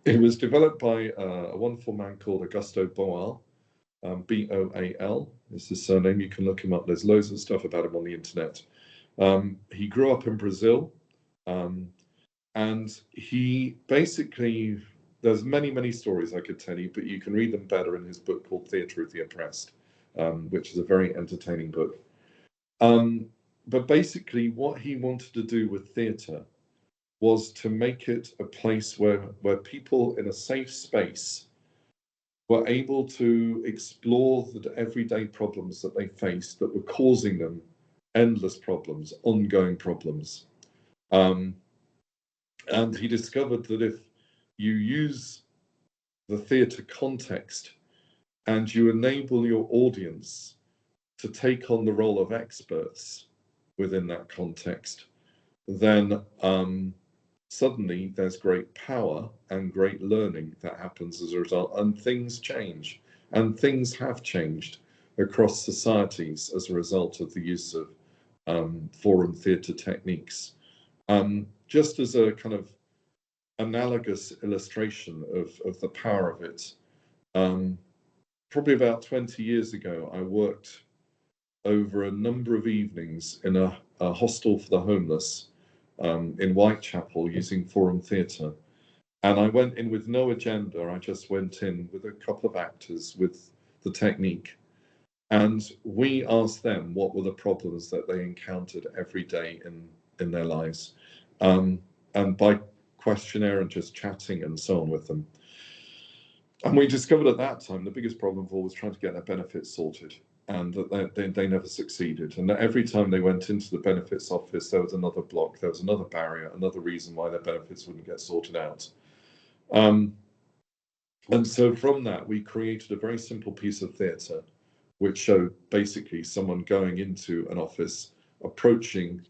It was developed by a wonderful man called Augusto Boal, B-O-A-L is his surname. You can look him up. There's loads of stuff about him on the internet. He grew up in Brazil, and he basically, there's many stories I could tell you, but you can read them better in his book called Theatre of the Oppressed, which is a very entertaining book. But basically what he wanted to do with theatre was to make it a place where people in a safe space were able to explore the everyday problems that they faced that were causing them endless problems, ongoing problems. And he discovered that if you use the theatre context and you enable your audience to take on the role of experts within that context, then suddenly there's great power and great learning that happens as a result, and things change, and things have changed across societies as a result of the use of forum theatre techniques. Just as a kind of analogous illustration of the power of it, probably about 20 years ago, I worked over a number of evenings in a hostel for the homeless in Whitechapel using forum theatre. And I went in with no agenda. I just went in with a couple of actors with the technique. And we asked them what were the problems that they encountered every day in their lives. And by questionnaire and just chatting and so on with them. And we discovered at that time the biggest problem of all was trying to get their benefits sorted, and that they never succeeded. And that every time they went into the benefits office, there was another block, there was another barrier, another reason why their benefits wouldn't get sorted out. And so from that, we created a very simple piece of theatre, which showed basically someone going into an office, approaching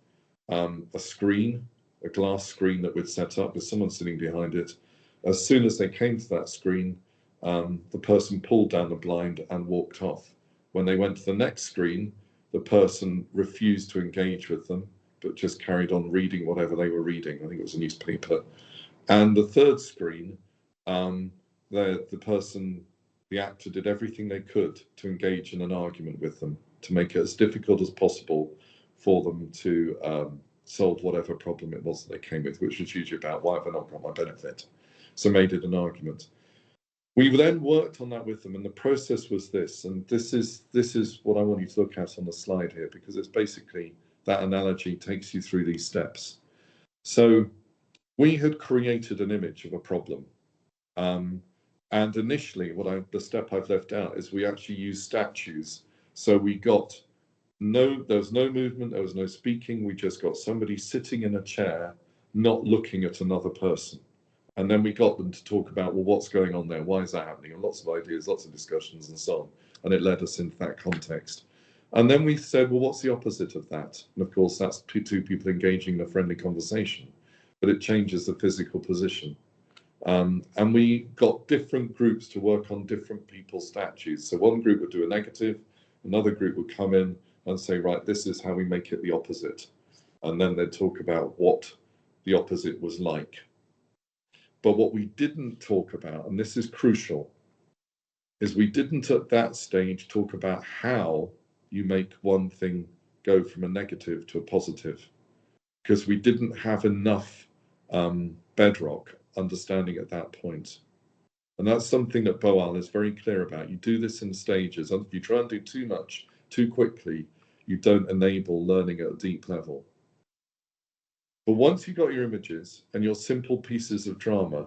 a screen, a glass screen that we'd set up with someone sitting behind it. As soon as they came to that screen, the person pulled down the blind and walked off. When they went to the next screen, the person refused to engage with them, but just carried on reading whatever they were reading. I think it was a newspaper. And the third screen, the actor did everything they could to engage in an argument with them, to make it as difficult as possible for them to solve whatever problem it was that they came with, which was usually about, why have I not got my benefit? So made it an argument. We then worked on that with them, and the process was this, and this is what I want you to look at on the slide here, because it's basically, that analogy takes you through these steps. So we had created an image of a problem. And initially, the step I've left out is we actually used statues. So we got there was no movement, there was no speaking. We just got somebody sitting in a chair, not looking at another person. And then we got them to talk about, well, what's going on there? Why is that happening? And lots of ideas, lots of discussions and so on. And it led us into that context. And then we said, well, what's the opposite of that? And of course, that's two people engaging in a friendly conversation, but it changes the physical position. And we got different groups to work on different people's statues. So one group would do a negative, another group would come in and say, right, this is how we make it the opposite. And then they'd talk about what the opposite was like. But what we didn't talk about, and this is crucial, is we didn't at that stage talk about how you make one thing go from a negative to a positive, because we didn't have enough bedrock understanding at that point. And that's something that Boal is very clear about. You do this in stages. If you try and do too much too quickly, you don't enable learning at a deep level. But once you've got your images and your simple pieces of drama,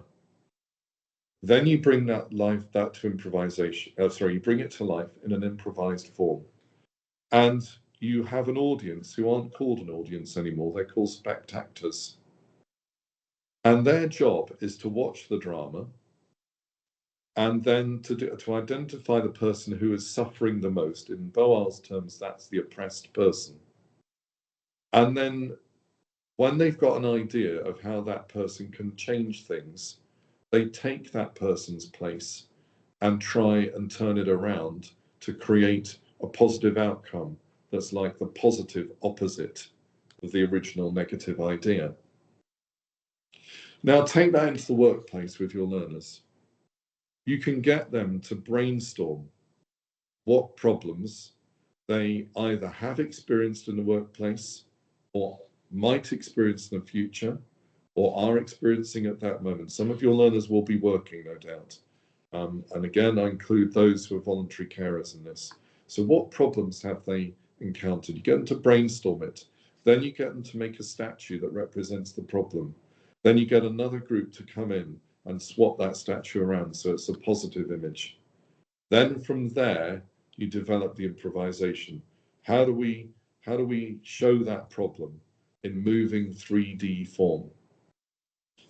then you bring that to improvisation. You bring it to life in an improvised form. And you have an audience who aren't called an audience anymore, they're called spectators. And their job is to watch the drama and then to identify the person who is suffering the most. In Boal's terms, that's the oppressed person. And then when they've got an idea of how that person can change things, they take that person's place and try and turn it around to create a positive outcome that's like the positive opposite of the original negative idea. Now take that into the workplace with your learners. You can get them to brainstorm what problems they either have experienced in the workplace or might experience in the future or are experiencing at that moment. Some of your learners will be working, no doubt. And again, I include those who are voluntary carers in this. So what problems have they encountered? You get them to brainstorm it. Then you get them to make a statue that represents the problem. Then you get another group to come in and swap that statue around so it's a positive image. Then from there, you develop the improvisation. How do we show that problem in moving 3D form?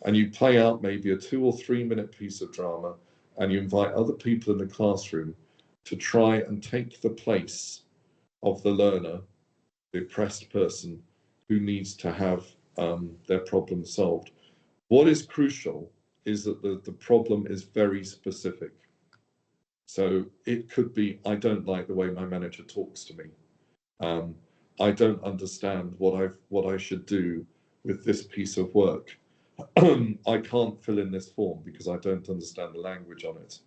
And you play out maybe a 2 or 3 minute piece of drama, and you invite other people in the classroom to try and take the place of the learner, the oppressed person who needs to have their problem solved. What is crucial is that the problem is very specific. So it could be, I don't like the way my manager talks to me. I don't understand what I should do with this piece of work. I can't fill in this form because I don't understand the language on it.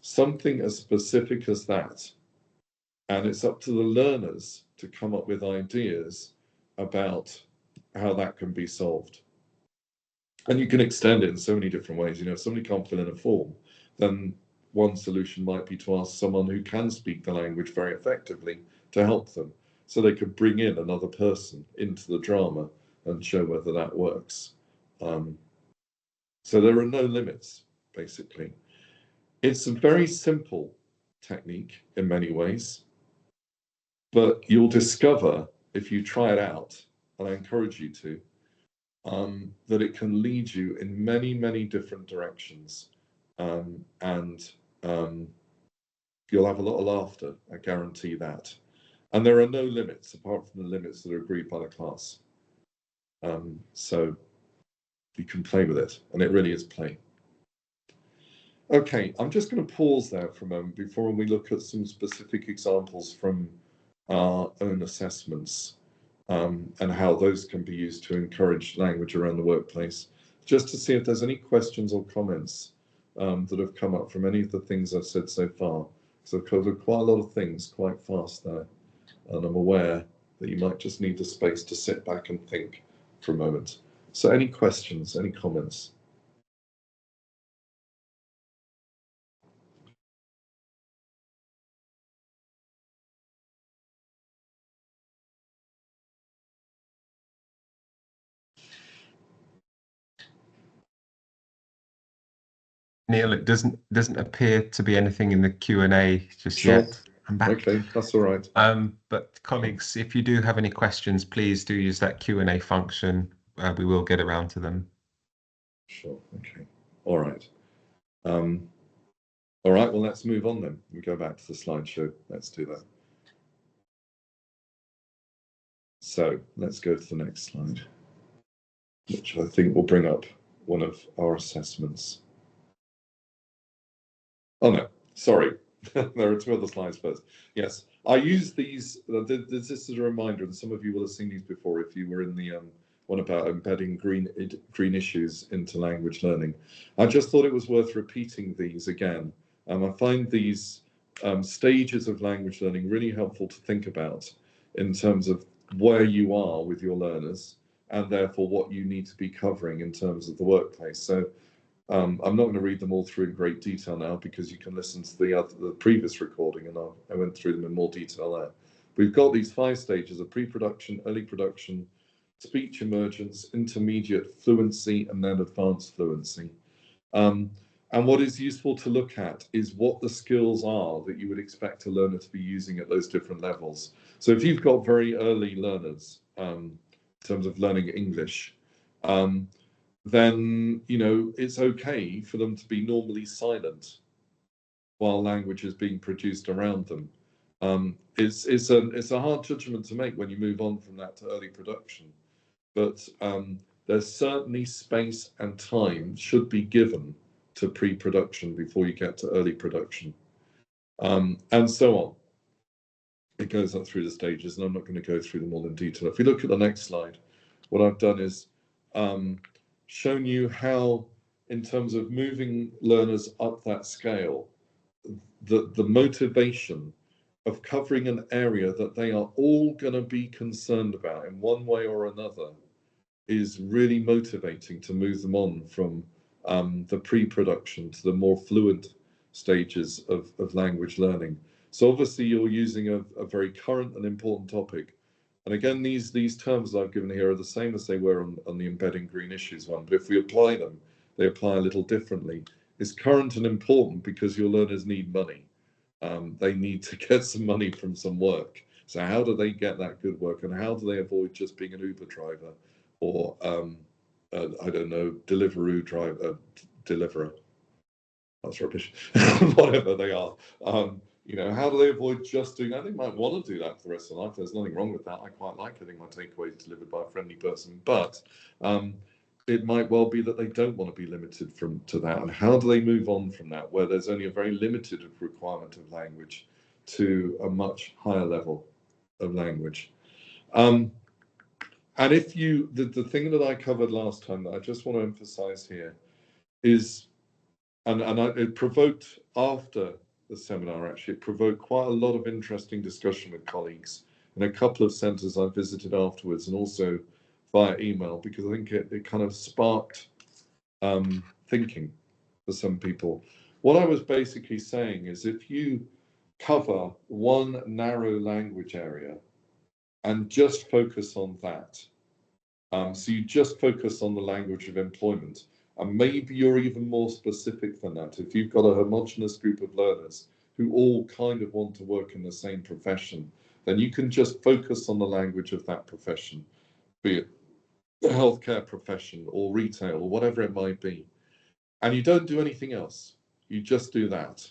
Something as specific as that. And it's up to the learners to come up with ideas about how that can be solved. And you can extend it in so many different ways. You know, if somebody can't fill in a form, then one solution might be to ask someone who can speak the language very effectively to help them. So they could bring in another person into the drama and show whether that works. So there are no limits, basically. It's a very simple technique in many ways, but you'll discover if you try it out, and I encourage you to, that it can lead you in many, many different directions. And you'll have a lot of laughter, I guarantee that. And there are no limits apart from the limits that are agreed by the class. So you can play with it, and it really is play. Okay, I'm just going to pause there for a moment before we look at some specific examples from our own assessments, and how those can be used to encourage language around the workplace, just to see if there's any questions or comments that have come up from any of the things I've said so far. So I've covered quite a lot of things quite fast there, and I'm aware that you might just need the space to sit back and think for a moment. So any questions, any comments? Neil, it doesn't appear to be anything in the Q&A just Sure. yet. I'm back. Okay, that's all right. But colleagues, if you do have any questions, please do use that Q&A function. We will get around to them. Sure. Okay. All right. All right. Well, let's move on then. We go back to the slideshow. Let's do that. So let's go to the next slide, which I think will bring up one of our assessments. Oh no, sorry. There are two other slides first. Yes, I use these. This is a reminder, and some of you will have seen these before if you were in the one about embedding green issues into language learning. I just thought it was worth repeating these again. I find these stages of language learning really helpful to think about in terms of where you are with your learners, and therefore what you need to be covering in terms of the workplace. So I'm not going to read them all through in great detail now, because you can listen to the previous recording, and I went through them in more detail there. We've got these 5 stages of pre-production, early production, speech emergence, intermediate fluency, and then advanced fluency. And what is useful to look at is what the skills are that you would expect a learner to be using at those different levels. So if you've got very early learners in terms of learning English, then it's okay for them to be normally silent while language is being produced around them. It's a hard judgment to make when you move on from that to early production, but there's certainly space and time should be given to pre-production before you get to early production, and so on. It goes up through the stages, and I'm not going to go through them all in detail. If you look at the next slide, what I've done is shown you how, in terms of moving learners up that scale, the motivation of covering an area that they are all going to be concerned about in one way or another is really motivating to move them on from the pre-production to the more fluent stages of language learning. So obviously you're using a very current and important topic. And again, these terms that I've given here are the same as they were on the embedding green issues one, but if we apply them, they apply a little differently. It's current and important because your learners need money. They need to get some money from some work. So how do they get that good work, and how do they avoid just being an Uber driver or I don't know, deliverer? That's rubbish. Whatever they are. How do they avoid just doing that? They might want to do that for the rest of their life. There's nothing wrong with that. I quite like having my takeaways delivered by a friendly person, but it might well be that they don't want to be limited to that. And how do they move on from that, where there's only a very limited requirement of language, to a much higher level of language? And if the thing that I covered last time that I just want to emphasize here is, it provoked, after the seminar, actually, it provoked quite a lot of interesting discussion with colleagues in a couple of centres I visited afterwards, and also via email, because I think it kind of sparked thinking for some people. What I was basically saying is, if you cover one narrow language area and just focus on that, so you just focus on the language of employment, And maybe you're even more specific than that. If you've got a homogenous group of learners who all kind of want to work in the same profession, then you can just focus on the language of that profession, be it the healthcare profession or retail or whatever it might be. And you don't do anything else. You just do that.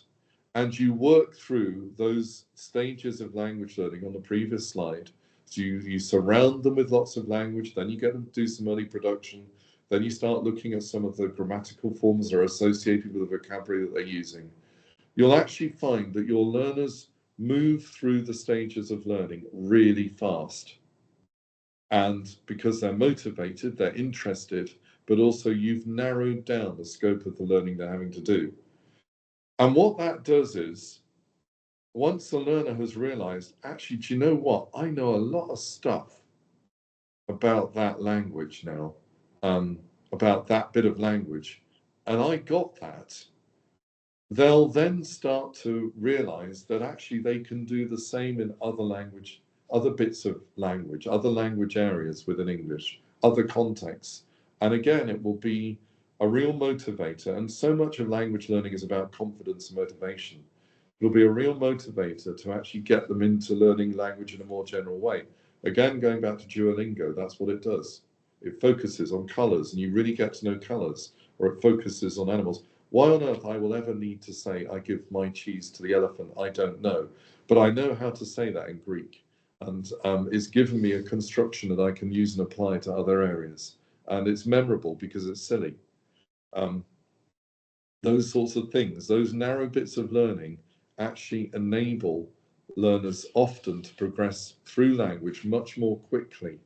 And you work through those stages of language learning on the previous slide. So you surround them with lots of language, then you get them to do some early production, then you start looking at some of the grammatical forms that are associated with the vocabulary that they're using. You'll actually find that your learners move through the stages of learning really fast. And because they're motivated, they're interested, but also you've narrowed down the scope of the learning they're having to do. And what that does is, once the learner has realized, actually, do you know what? I know a lot of stuff about that language now, about that bit of language, and I got that. They'll then start to realize that actually they can do the same in other language, other bits of language, other language areas within English, other contexts. And again, it will be a real motivator. And so much of language learning is about confidence and motivation. It'll be a real motivator to actually get them into learning language in a more general way. Again, going back to Duolingo, that's what it does. It focuses on colors, and you really get to know colors, or it focuses on animals. Why on earth I will ever need to say, I give my cheese to the elephant, I don't know. But I know how to say that in Greek. And it's given me a construction that I can use and apply to other areas. And it's memorable because it's silly. Those sorts of things, those narrow bits of learning actually enable learners often to progress through language much more quickly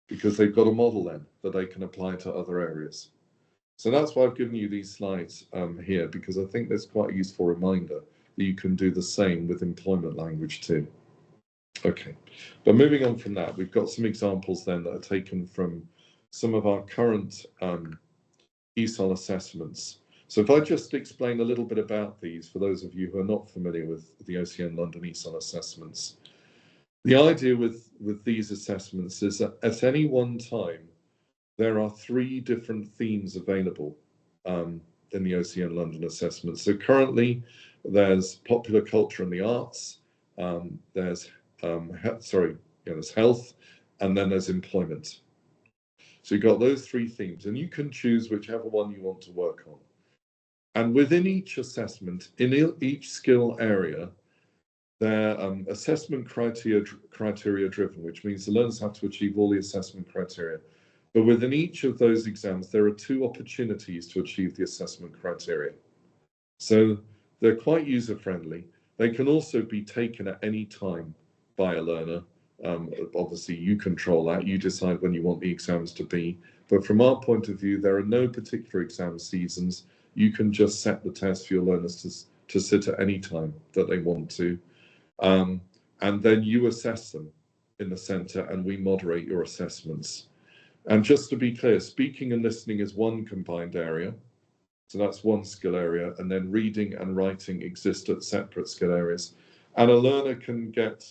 because they've got a model then that they can apply to other areas. So that's why I've given you these slides here, because I think there's quite a useful reminder that you can do the same with employment language too. Okay, but moving on from that, we've got some examples then that are taken from some of our current ESOL assessments. So if I just explain a little bit about these for those of you who are not familiar with the OCN London ESOL assessments. The idea with these assessments is that at any one time, there are 3 different themes available in the OCN London assessment. So currently, there's popular culture and the arts, there's health, and then there's employment. So you've got those 3 themes, and you can choose whichever one you want to work on. And within each assessment, in each skill area, they're assessment criteria driven, which means the learners have to achieve all the assessment criteria. But within each of those exams, there are 2 opportunities to achieve the assessment criteria. So they're quite user-friendly. They can also be taken at any time by a learner. Obviously, you control that. You decide when you want the exams to be. But from our point of view, there are no particular exam seasons. You can just set the test for your learners to sit at any time that they want to. And then you assess them in the centre, and we moderate your assessments. And just to be clear, speaking and listening is one combined area. So that's one skill area. And then reading and writing exist at separate skill areas. And a learner can get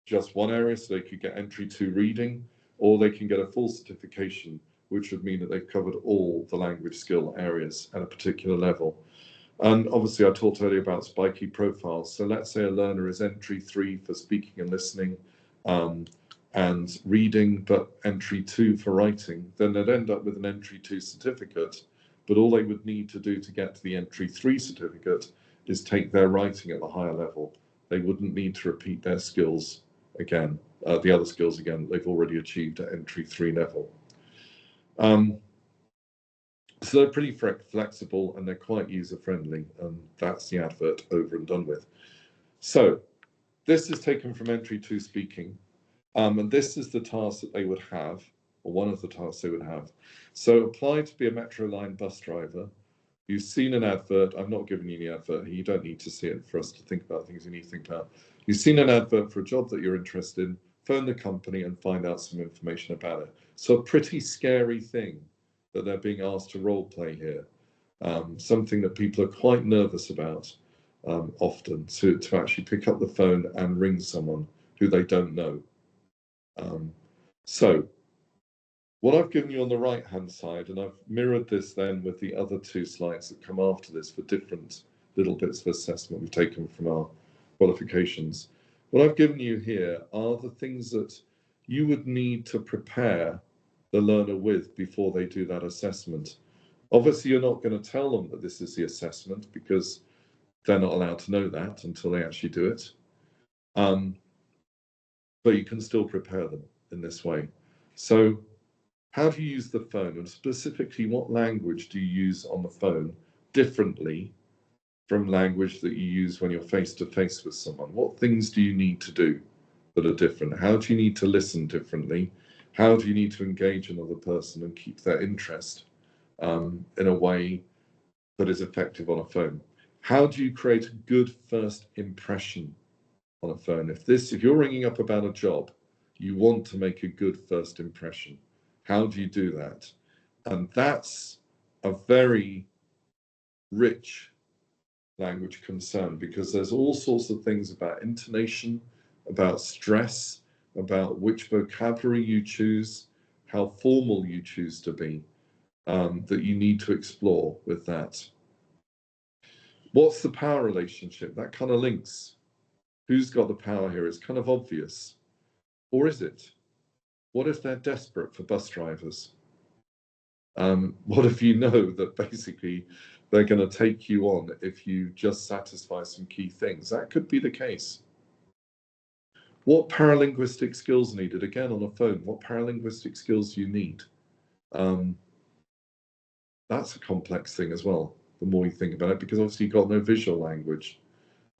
just one area, so they could get entry 2 reading, or they can get a full certification, which would mean that they've covered all the language skill areas at a particular level. And obviously, I talked earlier about spiky profiles. So let's say a learner is entry 3 for speaking and listening, and reading, but entry 2 for writing, then they'd end up with an entry 2 certificate. But all they would need to do to get to the entry 3 certificate is take their writing at the higher level. They wouldn't need to repeat their skills again, the other skills again they've already achieved at entry 3 level. So they're pretty flexible and they're quite user-friendly, and that's the advert over and done with. So this is taken from entry 2 speaking. And this is the task that they would have, or one of the tasks they would have. So apply to be a Metro Line bus driver. You've seen an advert. I'm not giving you the advert here. You don't need to see it for us to think about things you need to think about. You've seen an advert for a job that you're interested in, phone the company and find out some information about it. So a pretty scary thing that they're being asked to role play here. Something that people are quite nervous about often, to actually pick up the phone and ring someone who they don't know. So What I've given you on the right-hand side, and I've mirrored this then with the other two slides that come after this for different little bits of assessment we've taken from our qualifications. What I've given you here are the things that you would need to prepare the learner with before they do that assessment. Obviously, you're not going to tell them that this is the assessment because they're not allowed to know that until they actually do it. But you can still prepare them in this way. So how do you use the phone, and specifically what language do you use on the phone differently from language that you use when you're face to face with someone? What things do you need to do that are different? How do you need to listen differently? How do you need to engage another person and keep their interest in a way that is effective on a phone? How do you create a good first impression on a phone? If you're ringing up about a job, you want to make a good first impression. How do you do that? And that's a very rich language concern, because there's all sorts of things about intonation, about stress, about which vocabulary you choose, how formal you choose to be, that you need to explore with that. What's the power relationship? That kind of links. Who's got the power here? It's kind of obvious. Or is it? What if they're desperate for bus drivers? What if you know that basically they're going to take you on if you just satisfy some key things? That could be the case. What paralinguistic skills are needed? Again, on a phone, what paralinguistic skills do you need? That's a complex thing as well, the more you think about it, because obviously you've got no visual language.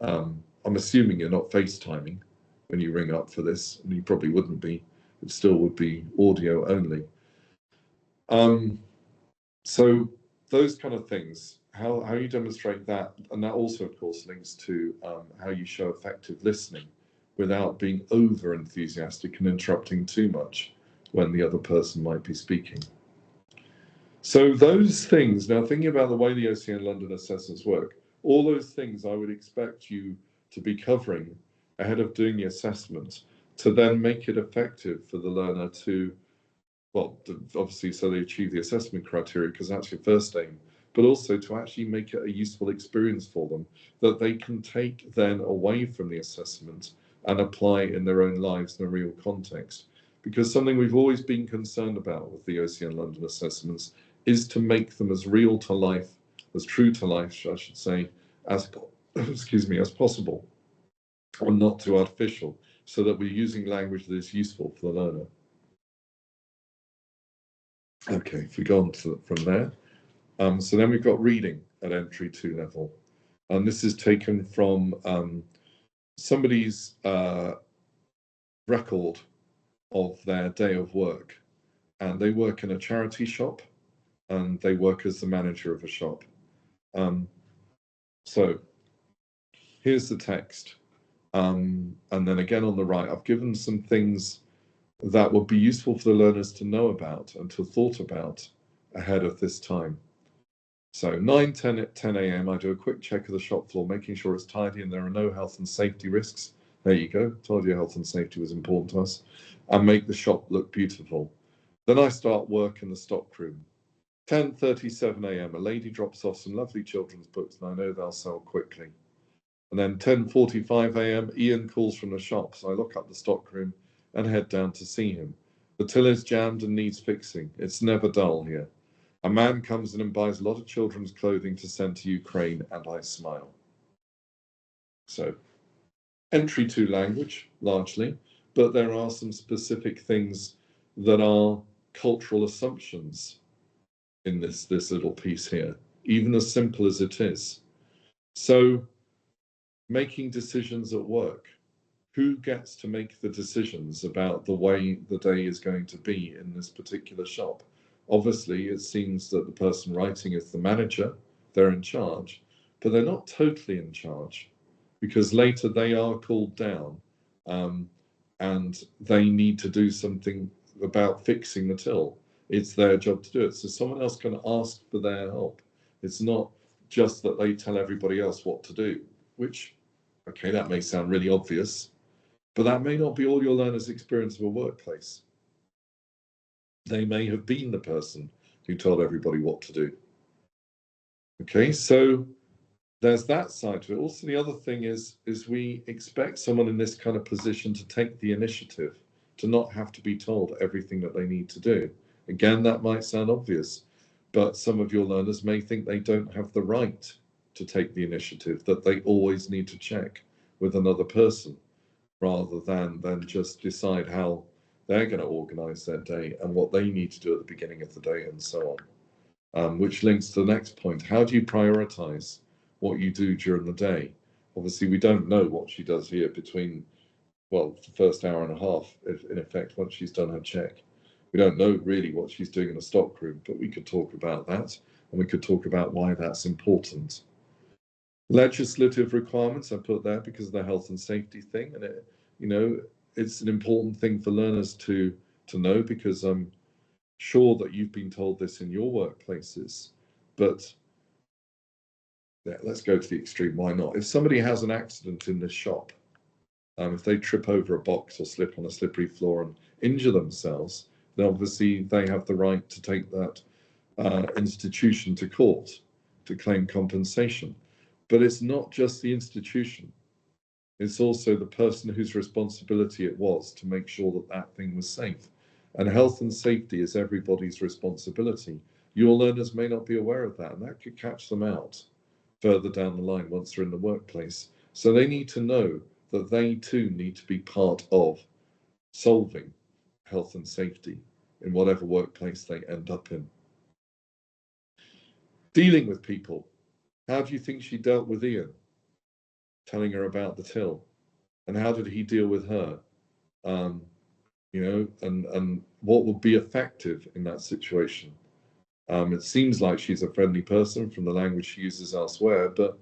I'm assuming you're not FaceTiming when you ring up for this, and you probably wouldn't be. It still would be audio only. So those kind of things, how you demonstrate that, and that also, of course, links to how you show effective listening without being over enthusiastic and interrupting too much when the other person might be speaking. So those things, now thinking about the way the OCN London assessments work, all those things I would expect you to be covering ahead of doing the assessment to then make it effective for the learner to, well, obviously so they achieve the assessment criteria, because that's your first aim, but also to actually make it a useful experience for them that they can take then away from the assessment and apply in their own lives in a real context. Because something we've always been concerned about with the OCN London assessments is to make them as real to life, as true to life, I should say, as as possible, and not too artificial, so that we're using language that is useful for the learner. Okay, if we go on from there, so then we've got reading at entry 2 level, and this is taken from somebody's record of their day of work, and they work in a charity shop, and they work as the manager of a shop. So here's the text, and then again on the right, I've given some things that would be useful for the learners to know about and to thought about ahead of this time. So 10 a.m. I do a quick check of the shop floor, making sure it's tidy and there are no health and safety risks. There you go, told you health and safety was important to us, and make the shop look beautiful. Then I start work in the stock room. 10:37 a.m. a lady drops off some lovely children's books, and I know they'll sell quickly. And then 10:45 a.m. Ian calls from the shop, so I look up the stock room and head down to see him. The till is jammed and needs fixing. It's never dull here. A man comes in and buys a lot of children's clothing to send to Ukraine, and I smile. So, entry 2 language, largely, but there are some specific things that are cultural assumptions in this little piece here, even as simple as it is. So, making decisions at work. Who gets to make the decisions about the way the day is going to be in this particular shop? Obviously, it seems that the person writing is the manager, they're in charge, but they're not totally in charge, because later they are called down and they need to do something about fixing the till. It's their job to do it. So someone else can ask for their help. It's not just that they tell everybody else what to do, which, okay, that may sound really obvious, but that may not be all your learners' experience of a workplace. They may have been the person who told everybody what to do. Okay, so there's that side to it. Also, the other thing is we expect someone in this kind of position to take the initiative, to not have to be told everything that they need to do. Again, that might sound obvious, but some of your learners may think they don't have the right to take the initiative, that they always need to check with another person rather than just decide how they're going to organize their day and what they need to do at the beginning of the day and so on. Which links to the next point. How do you prioritize what you do during the day? Obviously, we don't know what she does here between, well, the first hour and a half, if, in effect, once she's done her check. We don't know really what she's doing in the stock room, but we could talk about that, and we could talk about why that's important. Legislative requirements I put there because of the health and safety thing, and it, you know, it's an important thing for learners to know, because I'm sure that you've been told this in your workplaces, but yeah, let's go to the extreme. Why not? If somebody has an accident in the shop, if they trip over a box or slip on a slippery floor and injure themselves, then obviously they have the right to take that institution to court to claim compensation. But it's not just the institution. It's also the person whose responsibility it was to make sure that that thing was safe. And health and safety is everybody's responsibility. Your learners may not be aware of that, and that could catch them out further down the line once they're in the workplace. So they need to know that they too need to be part of solving health and safety in whatever workplace they end up in. Dealing with people. How do you think she dealt with Ian? Telling her about the till. And how did he deal with her? You know, and what would be effective in that situation? It seems like she's a friendly person from the language she uses elsewhere, but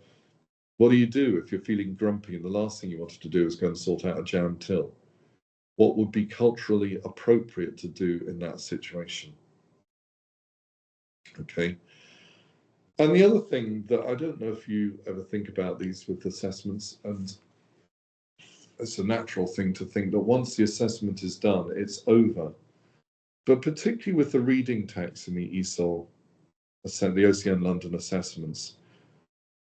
what do you do if you're feeling grumpy and the last thing you wanted to do is go and sort out a jammed till? What would be culturally appropriate to do in that situation? Okay. And the other thing that I don't know if you ever think about these with assessments, and it's a natural thing to think that once the assessment is done, it's over. But particularly with the reading text in the ESOL, the OCN London assessments,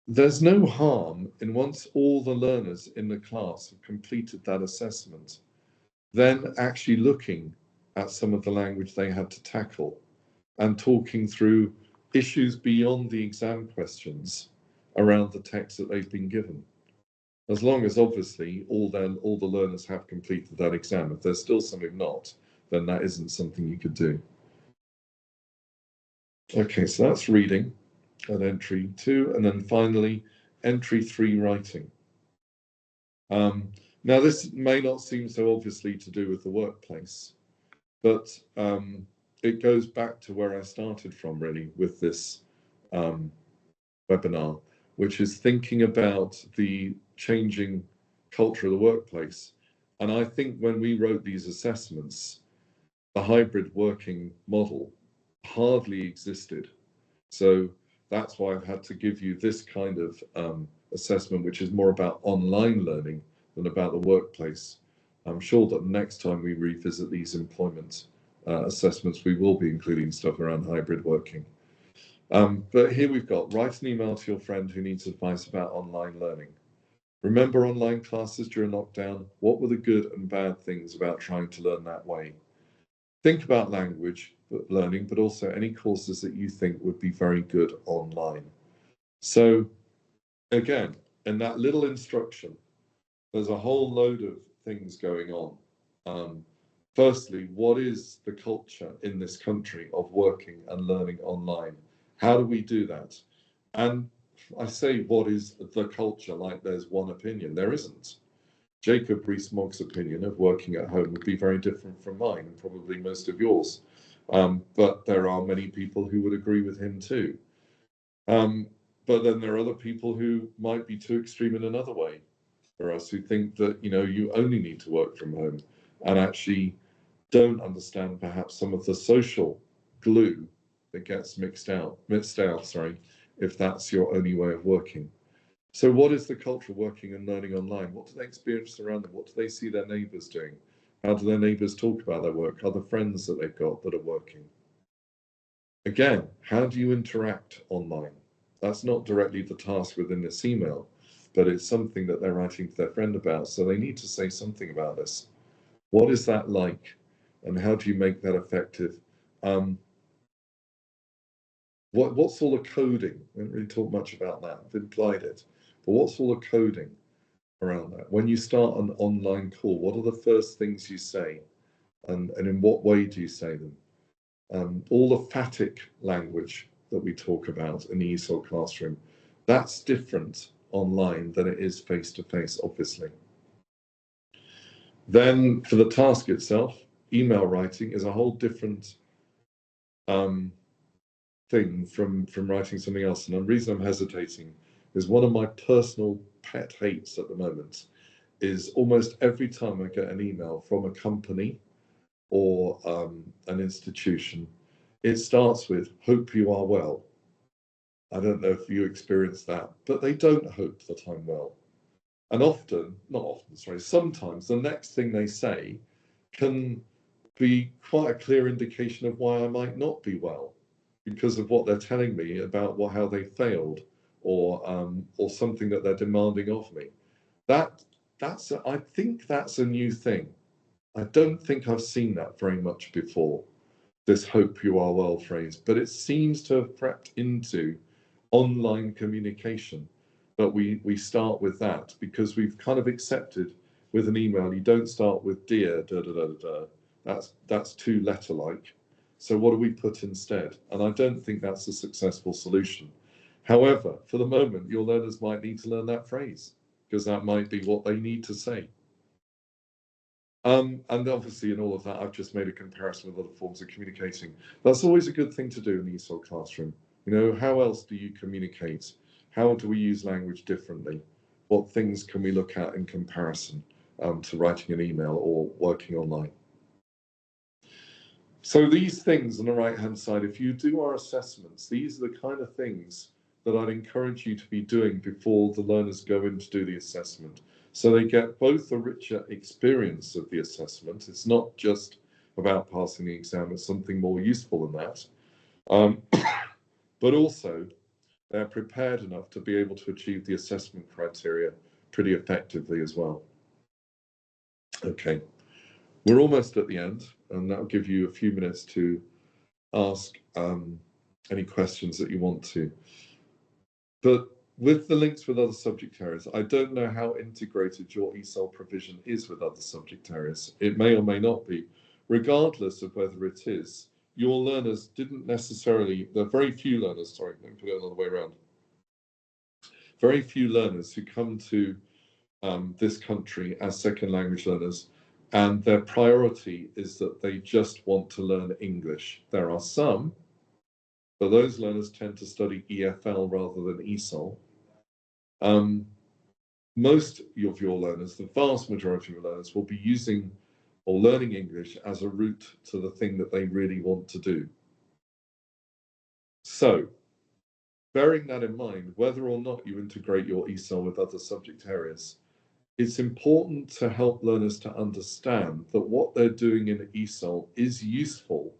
there's no harm in, once all the learners in the class have completed that assessment, then actually looking at some of the language they had to tackle and talking through issues beyond the exam questions around the text that they've been given. As long as obviously all the learners have completed that exam. If there's still some who've not, then that isn't something you could do. Okay, so that's reading at entry 2, and then finally entry 3, writing. Now this may not seem so obviously to do with the workplace, but it goes back to where I started from really with this webinar, which is thinking about the changing culture of the workplace. And I think when we wrote these assessments, the hybrid working model hardly existed. So that's why I've had to give you this kind of assessment, which is more about online learning than about the workplace. I'm sure that next time we revisit these employment assessments, we will be including stuff around hybrid working. But here we've got, write an email to your friend who needs advice about online learning. Remember online classes during lockdown? What were the good and bad things about trying to learn that way? Think about language learning, but also any courses that you think would be very good online. So again, in that little instruction, there's a whole load of things going on. Firstly, what is the culture in this country of working and learning online? How do we do that? And I say, what is the culture, like there's one opinion? There isn't. Jacob Rees-Mogg's opinion of working at home would be very different from mine, and probably most of yours. But there are many people who would agree with him too. But then there are other people who might be too extreme in another way. For us, who think that, you know, you only need to work from home, and actually don't understand perhaps some of the social glue that gets mixed out, if that's your only way of working. So what is the culture of working and learning online? What do they experience around them? What do they see their neighbours doing? How do their neighbours talk about their work? Other friends that they've got that are working? Again, how do you interact online? That's not directly the task within this email, but it's something that they're writing to their friend about. So they need to say something about this. What is that like? And how do you make that effective? What's all the coding? We haven't really talked much about that. I've implied it. But what's all the coding around that? When you start an online call, what are the first things you say? And in what way do you say them? All the phatic language that we talk about in the ESOL classroom, that's different online than it is face-to-face, obviously. Then for the task itself, email writing is a whole different thing from writing something else. And the reason I'm hesitating is one of my personal pet hates at the moment is almost every time I get an email from a company or an institution, it starts with, hope you are well. I don't know if you experience that, but they don't hope that I'm well. And often, not often, sorry, sometimes the next thing they say can be quite a clear indication of why I might not be well because of what they're telling me about how they failed or something that they're demanding of me. I think that's a new thing. I don't think I've seen that very much before, this hope you are well phrase, but it seems to have crept into online communication. But we start with that because we've kind of accepted with an email, you don't start with dear, da da da da da. That's too letter-like. So what do we put instead? And I don't think that's a successful solution. However, for the moment, your learners might need to learn that phrase because that might be what they need to say. And obviously in all of that, I've just made a comparison with other forms of communicating. That's always a good thing to do in the ESOL classroom. You know, how else do you communicate? How do we use language differently? What things can we look at in comparison to writing an email or working online? So these things on the right-hand side, if you do our assessments, these are the kind of things that I'd encourage you to be doing before the learners go in to do the assessment. So they get both a richer experience of the assessment. It's not just about passing the exam, it's something more useful than that. But also they're prepared enough to be able to achieve the assessment criteria pretty effectively as well. Okay, we're almost at the end, and that'll give you a few minutes to ask any questions that you want to. But with the links with other subject areas, I don't know how integrated your ESOL provision is with other subject areas. It may or may not be. Regardless of whether it is, your learners didn't necessarily, there are very few learners, sorry, let me put it another way around. Very few learners who come to this country as second language learners, and their priority is that they just want to learn English. There are some, but those learners tend to study EFL rather than ESOL. Most of your learners, the vast majority of your learners, will be using or learning English as a route to the thing that they really want to do. So, bearing that in mind, whether or not you integrate your ESOL with other subject areas, it's important to help learners to understand that what they're doing in ESOL is useful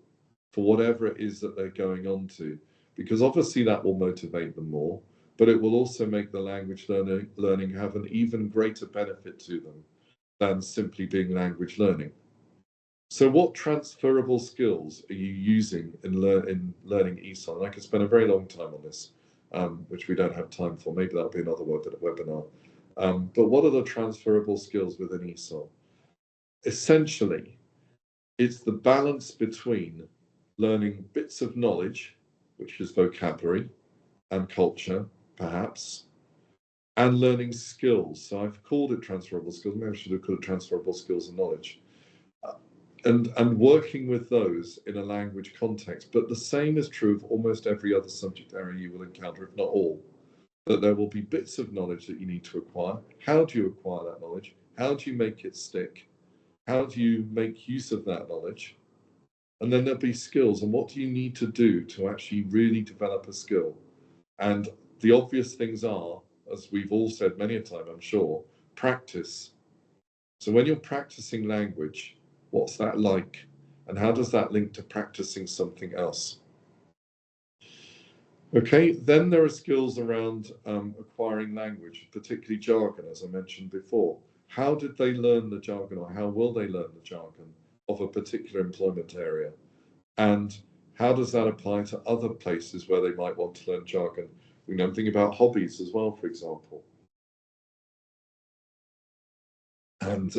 for whatever it is that they're going on to, because obviously that will motivate them more, but it will also make the language learning have an even greater benefit to them than simply being language learning. So what transferable skills are you using in learning ESOL? And I could spend a very long time on this, which we don't have time for. Maybe that'll be another webinar. But what are the transferable skills within ESOL? Essentially, it's the balance between learning bits of knowledge, which is vocabulary and culture, perhaps, and learning skills. So I've called it transferable skills. Maybe I should have called it transferable skills and knowledge. And working with those in a language context. But the same is true of almost every other subject area you will encounter, if not all. That there will be bits of knowledge that you need to acquire. How do you acquire that knowledge? How do you make it stick? How do you make use of that knowledge? And then there'll be skills. And what do you need to do to actually really develop a skill? And the obvious things are, as we've all said many a time, I'm sure, practice. So when you're practicing language, What's that like? And how does that link to practicing something else? Okay, then there are skills around acquiring language, particularly jargon, as I mentioned before. How did they learn the jargon, or how will they learn the jargon of a particular employment area? And how does that apply to other places where they might want to learn jargon? We know think about hobbies as well, for example. And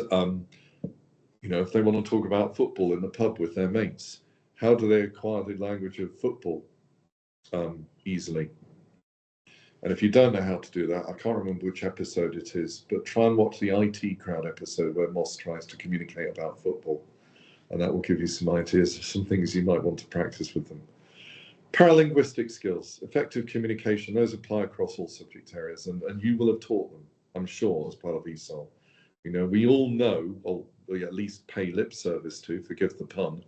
you know, if they want to talk about football in the pub with their mates, how do they acquire the language of football easily? And if you don't know how to do that, I can't remember which episode it is, but try and watch the IT crowd episode where Moss tries to communicate about football. And that will give you some ideas of some things you might want to practice with them. Paralinguistic skills, effective communication, those apply across all subject areas, and you will have taught them, I'm sure, as part of ESOL. You know, we all know, or we at least pay lip service to, forgive the pun,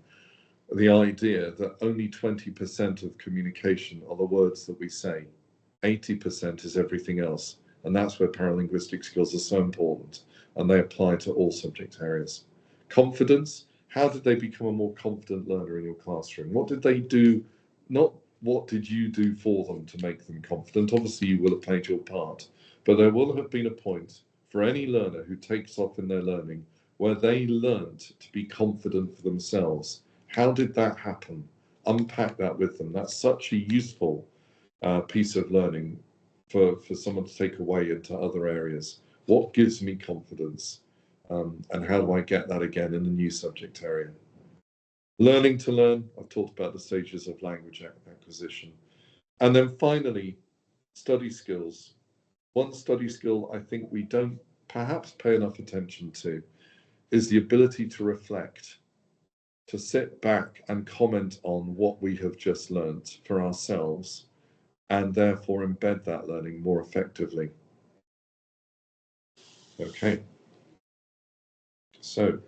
the idea that only 20% of communication are the words that we say. 80% is everything else. And that's where paralinguistic skills are so important, and they apply to all subject areas. Confidence, how did they become a more confident learner in your classroom? What did they do? Not what did you do for them to make them confident? Obviously, you will have played your part, but there will have been a point for any learner who takes off in their learning where they learned to be confident for themselves. How did that happen? Unpack that with them. That's such a useful piece of learning for someone to take away into other areas. What gives me confidence? And how do I get that again in a new subject area? Learning to learn, I've talked about the stages of language acquisition. And then finally, study skills. One study skill I think we don't perhaps pay enough attention to is the ability to reflect, to sit back and comment on what we have just learnt for ourselves, and therefore embed that learning more effectively. Okay. So,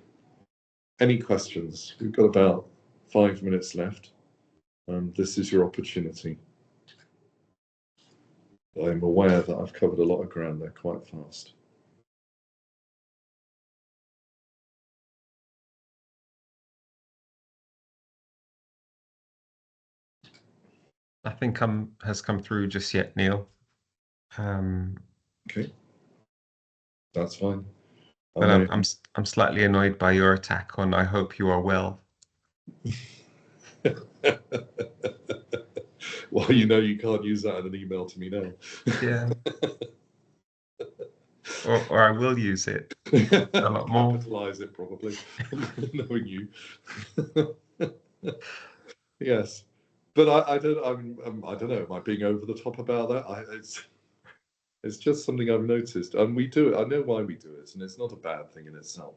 any questions? We've got about 5 minutes left. This is your opportunity. I'm aware that I've covered a lot of ground there quite fast. Nothing has come through just yet, Neil. Okay, that's fine. But I'm slightly annoyed by your attack on "I hope you are well." Well, you know, you can't use that in an email to me now. Yeah. or I will use it a lot more. Capitalize it, probably, knowing you. Yes, but I don't know. Am I being over the top about that? It's just something I've noticed, and we do it. I know why we do it, and it's not a bad thing in itself.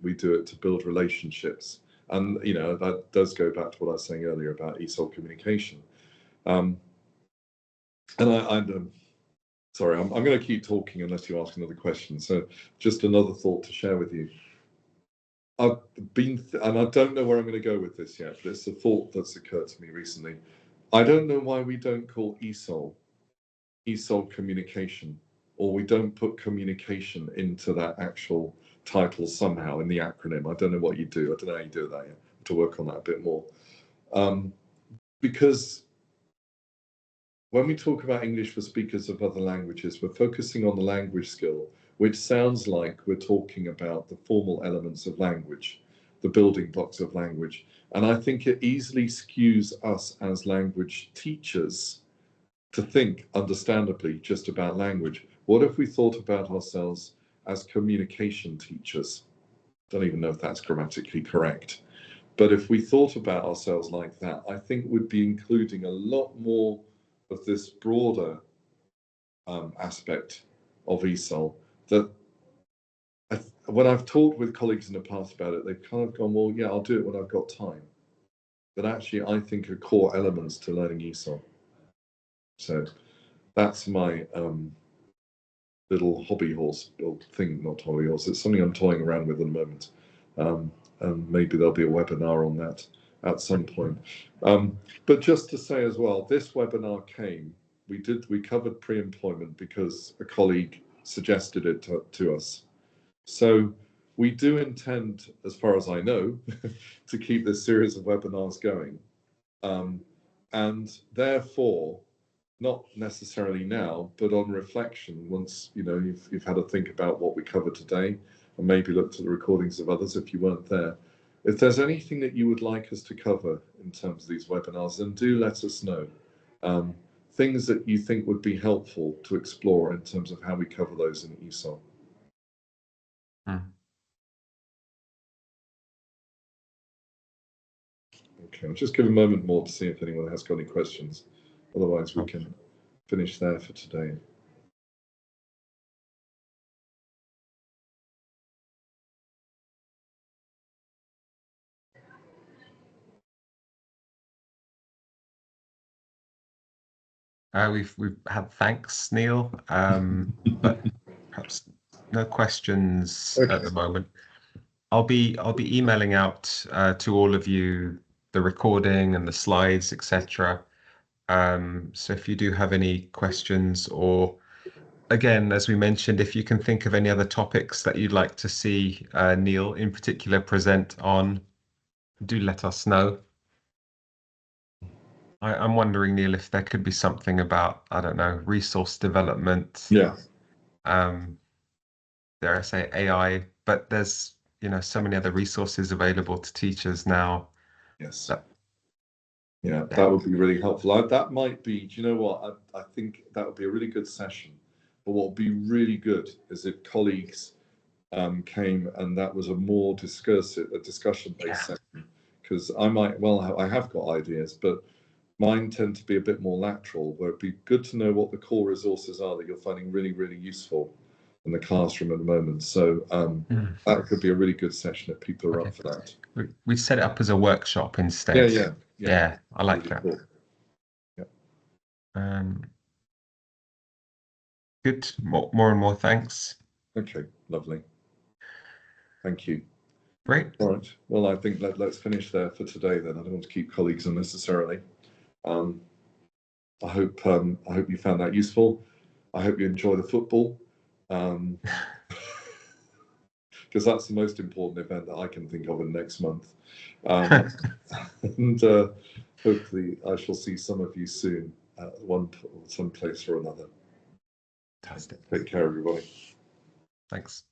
We do it to build relationships, and you know that does go back to what I was saying earlier about ESOL communication. And I'm sorry, I'm going to keep talking unless you ask another question. So just another thought to share with you. I've been, and I don't know where I'm going to go with this yet, but it's a thought that's occurred to me recently. I don't know why we don't call ESOL communication, or we don't put communication into that actual title somehow in the acronym. I don't know what you do. I don't know how you do that yet. To work on that a bit more. Because when we talk about English for speakers of other languages, we're focusing on the language skill, which sounds like we're talking about the formal elements of language, the building blocks of language. And I think it easily skews us as language teachers to think, understandably, just about language. What if we thought about ourselves as communication teachers? Don't even know if that's grammatically correct. But if we thought about ourselves like that, I think we'd be including a lot more of this broader aspect of ESOL that when I've talked with colleagues in the past about it, they've kind of gone, well, yeah, I'll do it when I've got time. But actually, I think are core elements to learning ESOL. So that's my little hobby horse or thing, not hobby horse. It's something I'm toying around with at the moment. And maybe there'll be a webinar on that at some point. But just to say as well, this webinar came, we covered pre-employment because a colleague suggested it to us. So We do intend, as far as I know, to keep this series of webinars going. And therefore, not necessarily now, but on reflection, once you've had a think about what we covered today, and maybe looked at the recordings of others if you weren't there. If there's anything that you would like us to cover in terms of these webinars, then do let us know. Things that you think would be helpful to explore in terms of how we cover those in ESOL. Okay, I'll just give a moment more to see if anyone has got any questions. Otherwise, we can finish there for today. We've had thanks, Neil, but perhaps no questions at the moment. I'll be emailing out to all of you the recording and the slides, etc. So if you do have any questions, or again, as we mentioned, if you can think of any other topics that you'd like to see Neil in particular present on, do let us know. I'm wondering, Neil, if there could be something about, I don't know, resource development. Yeah. Dare I say AI, but there's so many other resources available to teachers now. Yes. Yeah, that would be really helpful. That might be, do you know what? I think that would be a really good session. But what would be really good is if colleagues came and that was a more discussion-based session. Because I have got ideas, but mine tend to be a bit more lateral, where it'd be good to know what the core resources are that you're finding really, really useful in the classroom at the moment. So that could be a really good session if people are up for that. We set it up as a workshop instead. Yeah, I like really that. cool. Yeah. Good. More and more thanks. Okay, lovely. Thank you. Great. All right. Well, I think let's finish there for today then. I don't want to keep colleagues unnecessarily. I hope you found that useful. I hope you enjoy the football. Because that's the most important event that I can think of in next month. And hopefully I shall see some of you soon at some place or another. Fantastic. Take care, everybody. Thanks.